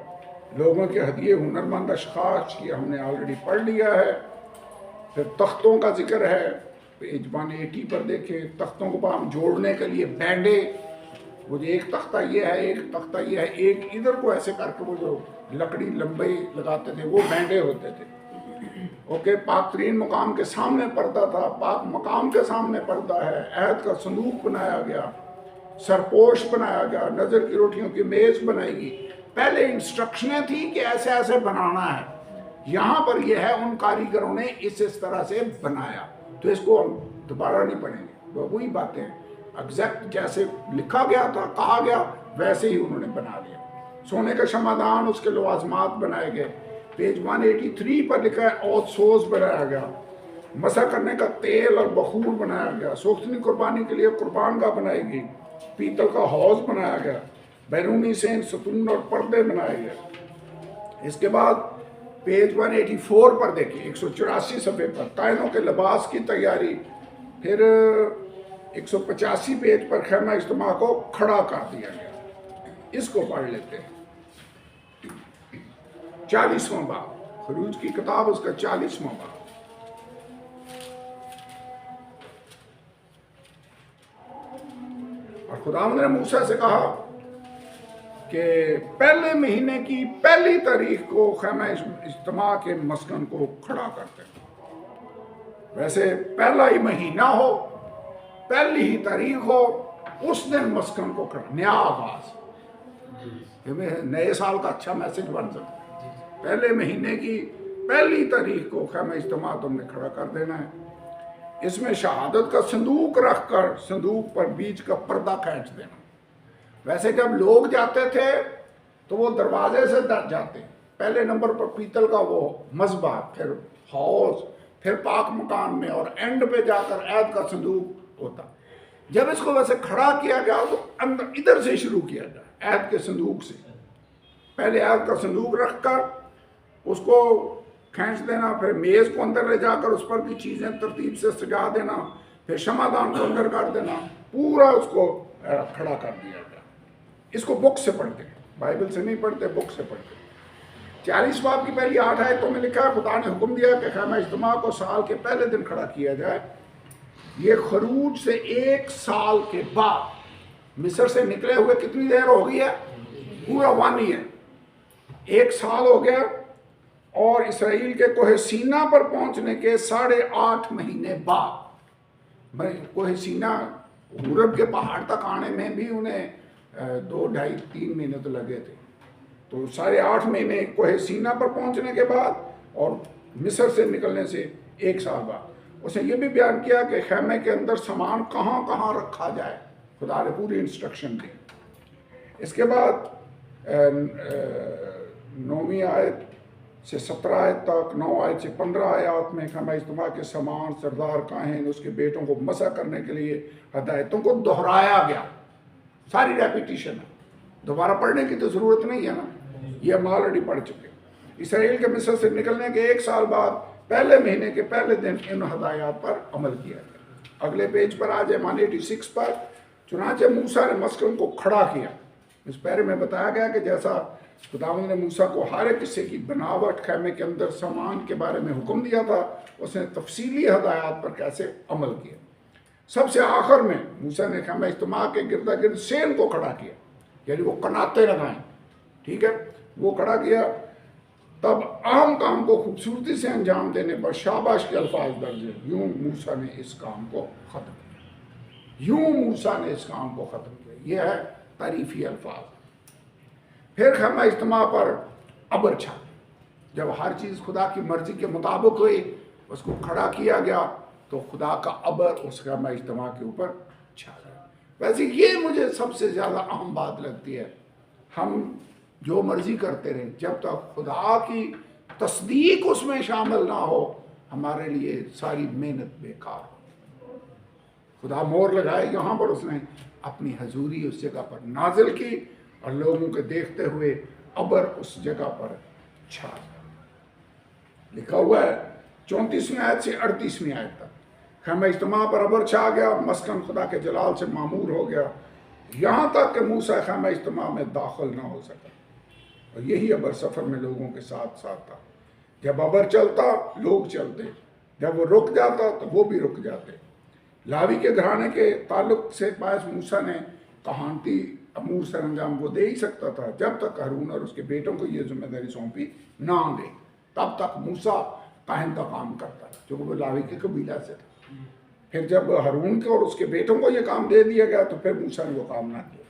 लोगों के हदिये हुनरमंद अशखास की हमने ऑलरेडी पढ़ लिया है। फिर तख्तों का जिक्र है, पेज 180 पर देखें। तख्तों को पाम जोड़ने के लिए बैंडे, वो जो एक तख्ता ये है, एक तख्ता ये है, एक इधर को ऐसे करके वो जो लकड़ी लंबी लगाते थे वो बैंडे होते थे। ओके, पाक तरीन मकाम के सामने पर्दा था, पाक मकाम के सामने पर्दा है। अहद का संदूक बनाया गया, सरपोश बनाया गया, नजर की रोटियों की मेज बनाएगी। पहले इंस्ट्रक्शनें थी कि ऐसे ऐसे बनाना है। यहाँ पर यह है उन कारीगरों ने इस तरह से बनाया, तो इसको हम दोबारा नहीं पढ़ेंगे। वही बातें एग्जैक्ट जैसे लिखा गया था, कहा गया, वैसे ही उन्होंने बना दिया। सोने का शमादान, उसके लवाजमात बनाए गए। पेज 183 पर लिखा है औद सोज बनाया गया। मसा करने का तेल और बखूर बनाया गया। सोख्तनी कुर्बानी के लिए कुर्बानगाह बनाई गई। पीतल का हौज बनाया गया। बैरूनी से सतून और पर्दे बनाए गए। इसके बाद पेज 184 पर देखिए, 184 सफ़े पर तायनों के लिबास की तैयारी। फिर 185 पेज पर खैमा इज्तिमा को खड़ा कर दिया गया। इसको पढ़ लेते हैं। 40वां बाब, खरूज की किताब, उसका 40वां बाब। और खुदावंद ने मूसा से कहा कि पहले महीने की पहली तारीख को खैमा इज्तिमा के मस्कन को खड़ा करते हैं। वैसे पहला ही महीना हो, पहली ही तारीख हो, उस दिन मस्कन को खड़ा, नया आगाज, नए साल का अच्छा मैसेज बन सकता है। पहले महीने की पहली तारीख को खैमा इज्तिमा तुमने खड़ा कर देना है। इसमें शहादत का संदूक रखकर संदूक पर बीच का पर्दा खींच देना। वैसे जब लोग जाते थे तो वो दरवाजे से जाते, पहले नंबर पर पीतल का वो मज़बा, फिर हौज, फिर पाक मकान में, और एंड पे जाकर ऐद का संदूक होता। जब इसको वैसे खड़ा किया गया तो अंदर इधर से शुरू किया गया, ऐद के संदूक से। पहले ऐद का संदूक रखकर उसको खींच देना, फिर मेज़ को अंदर ले जाकर उस पर की चीज़ें तरतीब से सजा देना, फिर शमादान को अंदर कर देना, पूरा उसको खड़ा कर दिया गया। इसको बुक से पढ़ते, बाइबल से नहीं पढ़ते, बुक से पढ़ते। 40 बाब की पहली 8 आयतों में लिखा है, खुदा ने हुक्म दिया कि खैमा इज्तिमा को साल के पहले दिन खड़ा किया जाए। ये खरूज से 1 साल के बाद मिस्र से निकले हुए कितनी देर हो गई है? पूरा 1 ईयर, 1 साल हो गया। और इसराइल के कोहे सीना पर पहुंचने के 8.5 महीने बाद, कोहे सीना यूरोप के पहाड़ तक आने में भी उन्हें 2, 2.5, 3 महीने तो लगे थे। तो 8.5 महीने कोहे सीना पर पहुंचने के बाद और मिस्र से निकलने से 1 साल बाद उसने ये भी बयान किया कि खैमे के अंदर सामान कहाँ कहाँ रखा जाए। खुदा ने पूरी इंस्ट्रक्शन दी। इसके बाद 9वीं आयत से 17 आयत तक, 9 आयत से 15 आयत में खैमा इज्तिमा के सामान, सरदार काहिन, उसके बेटों को मसा करने के लिए हदायतों को दोहराया गया। सारी रेपिटिशन है, दोबारा पढ़ने की तो ज़रूरत नहीं है ना, ये हम ऑलरेडी पढ़ चुके। इसराइल के मिस्र से निकलने के 1 साल बाद पहले महीने के पहले दिन इन हदायत पर अमल किया गया। अगले पेज पर आ जाए 186 पर। चुनांचे मूसा ने मस्कन को खड़ा किया। इस पैरे में बताया गया कि जैसा खुदावंद ने मूसा को हर एक हिस्से की बनावट, खैमे के अंदर सामान के बारे में हुक्म दिया था, उसने तफसीली हदायत पर कैसे अमल किया। सबसे आखिर में मूसा ने खैमा इज्तिमा के गिरदा गिर्द सेन को खड़ा किया, यानी वो कनाते लगाएं, ठीक है, वो खड़ा किया। तब अहम काम को खूबसूरती से अंजाम देने पर शाबाश के अल्फाज दर्ज है, यूं मूसा ने इस काम को ख़त्म किया, यूं मूसा ने इस काम को ख़त्म किया। यह है तारीफी अल्फाज। फिर खैमा इज्तिमा पर अबर छा, जब हर चीज़ खुदा की मर्जी के मुताबिक हुई, उसको खड़ा किया गया, तो खुदा का अबर उस खैमा इज्तिमा के ऊपर छा गया। वैसे ये मुझे सबसे ज़्यादा अहम बात लगती है। हम जो मर्जी करते रहें, जब तक खुदा की तस्दीक उसमें शामिल ना हो, हमारे लिए सारी मेहनत बेकार हो। खुदा मोहर लगाए, यहाँ पर उसने अपनी हजूरी उस जगह पर नाजिल की और लोगों के देखते हुए अबर उस जगह पर छा गया। लिखा हुआ है 34वीं आयत से 38वीं आयत तक, खैमा इज्तिमा पर अबर छा गया, मस्कन खुदा के जलाल से मामूर हो गया, यहाँ तक कि मूसा खैमा इज्तिमा में दाखिल ना हो सका। और यही अबर सफ़र में लोगों के साथ साथ था। जब अबर चलता लोग चलते, जब वो रुक जाता तो वो भी रुक जाते। लावी के घराने के ताल्लुक से पास मूसा ने कहानती अमूर सरंजाम वो दे ही सकता था, जब तक हारून और उसके बेटों को ये जिम्मेदारी सौंपी ना दे, तब तक मूसा काहिन का काम करता था, जो वो लावी के कबीला से था। फिर जब हारून को और उसके बेटों को ये काम दे दिया गया, तो फिर मूसा ने वो काम ना किया।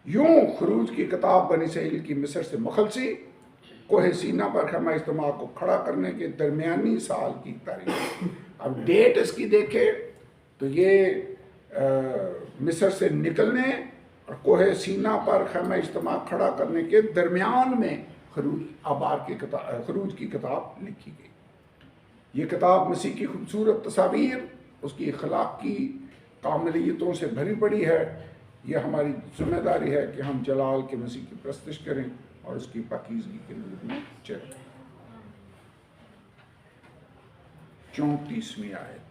यूं खरूज की किताब बनी इसराइल की मिस्र से मखलसी, कोहे सीना पर खैमा इज्तिमा को खड़ा करने के दरमियानी साल की तारीख। अब डेट इसकी देखे तो ये मिस्र से निकलने और कोहे सीना पर खैमा इज्तिमा खड़ा करने के दरमियान में खरूज की किताब लिखी गई। ये किताब मसीह की खूबसूरत तस्वीर, उसकी अखलाकी कामलियतों से भरी पड़ी है। यह हमारी जिम्मेदारी है कि हम जलाल के मसीह की प्रस्तुत करें और उसकी पाकीज़गी के नूर में चलें। 34वीं आयत,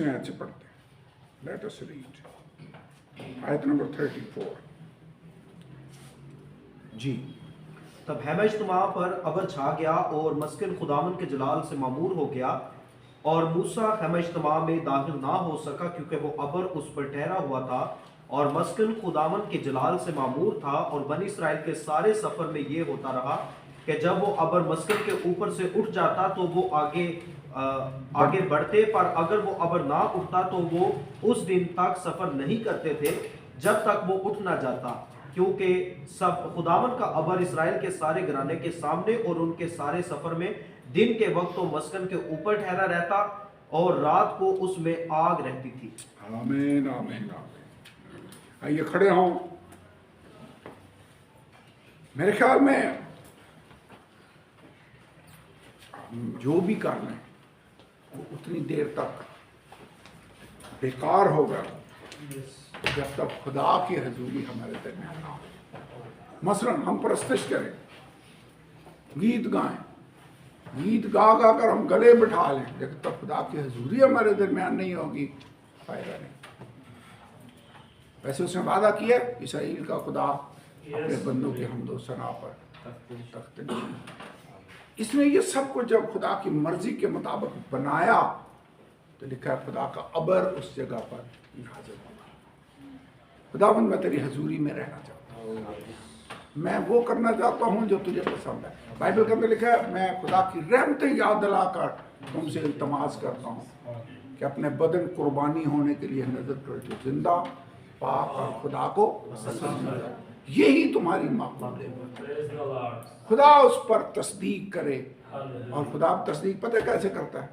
आयत से पढ़ते हैं। लेट अस रीड आयत नंबर 34 जी। तब खैमा इज्तिमा पर अबर छा गया और मस्किन खुदावन के जलाल से मामूर हो गया, और मूसा खैमा इज्तिमा में दाखिल ना हो सका, क्योंकि वो अबर उस पर ठहरा हुआ था, और मस्किन खुदावन के जलाल से मामूर था। और बनी इसराइल के सारे सफर में ये होता रहा कि जब वो अबर मस्किन के ऊपर से उठ जाता तो वो आगे बढ़ते, पर अगर वो अबर ना उठता तो वो उस दिन तक सफर नहीं करते थे जब तक वो उठ ना जाता, क्योंकि सब खुदावन का अबर इसराइल के सारे घराने के सामने और उनके सारे सफर में दिन के वक्त तो मस्कन के ऊपर ठहरा रहता और रात को उसमें आग रहती थी। आमीन आमीन आमीन। आइए खड़े हों। मेरे ख्याल में जो भी कर लें वो उतनी देर तक बेकार होगा जब तक खुदा की हजूरी हमारे दरमियान ना हो। मसलन हम परस्तिश करें, गीत गाएं, गीत गा गा कर हम गले बिठा लें, लेकिन तब खुदा की हजूरी हमारे दरमियान नहीं होगी, फायदा नहीं। वैसे उसने वादा किया इसराइल का खुदा अपने बंदों के हमदो सना पर तख्त नशीन। इसने ये सब कुछ जब खुदा की मर्जी के मुताबिक बनाया तो लिखा है खुदा का अबर उस जगह पर नाज़िल हुआ। खुदावंद मैं तेरी हजूरी में रहना चाहता हूँ, मैं वो करना चाहता हूँ जो तुझे पसंद है। बाइबल के अंदर लिखा है मैं खुदा की रहमतें याद दिलाकर तुमसे इल्तमास करता हूँ कि अपने बदन कुर्बानी होने के लिए नजर कर जो जिंदा पाक और खुदा को पसंद है, यही तुम्हारी माकूल है। खुदा उस पर तस्दीक करे, और खुदा तस्दीक पता है कैसे करता है?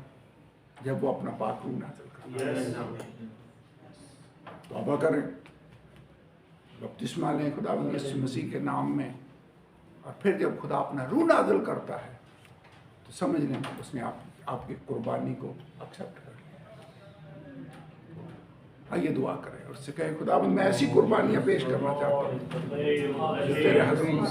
जब वो अपना पाक रूह नाज़िल करता है। तौबा करें, बपतिस्मा लें खुदा यीशु मसीह के नाम में, और फिर जब खुदा अपना रूह नाज़िल करता है तो समझ लें उसने आपकी कुर्बानी को एक्सेप्ट कर लिया। आइए दुआ करें और उससे कहें खुदा मैं ऐसी कुर्बानियाँ पेश करना चाहता हूँ जो तेरे हज़ूर में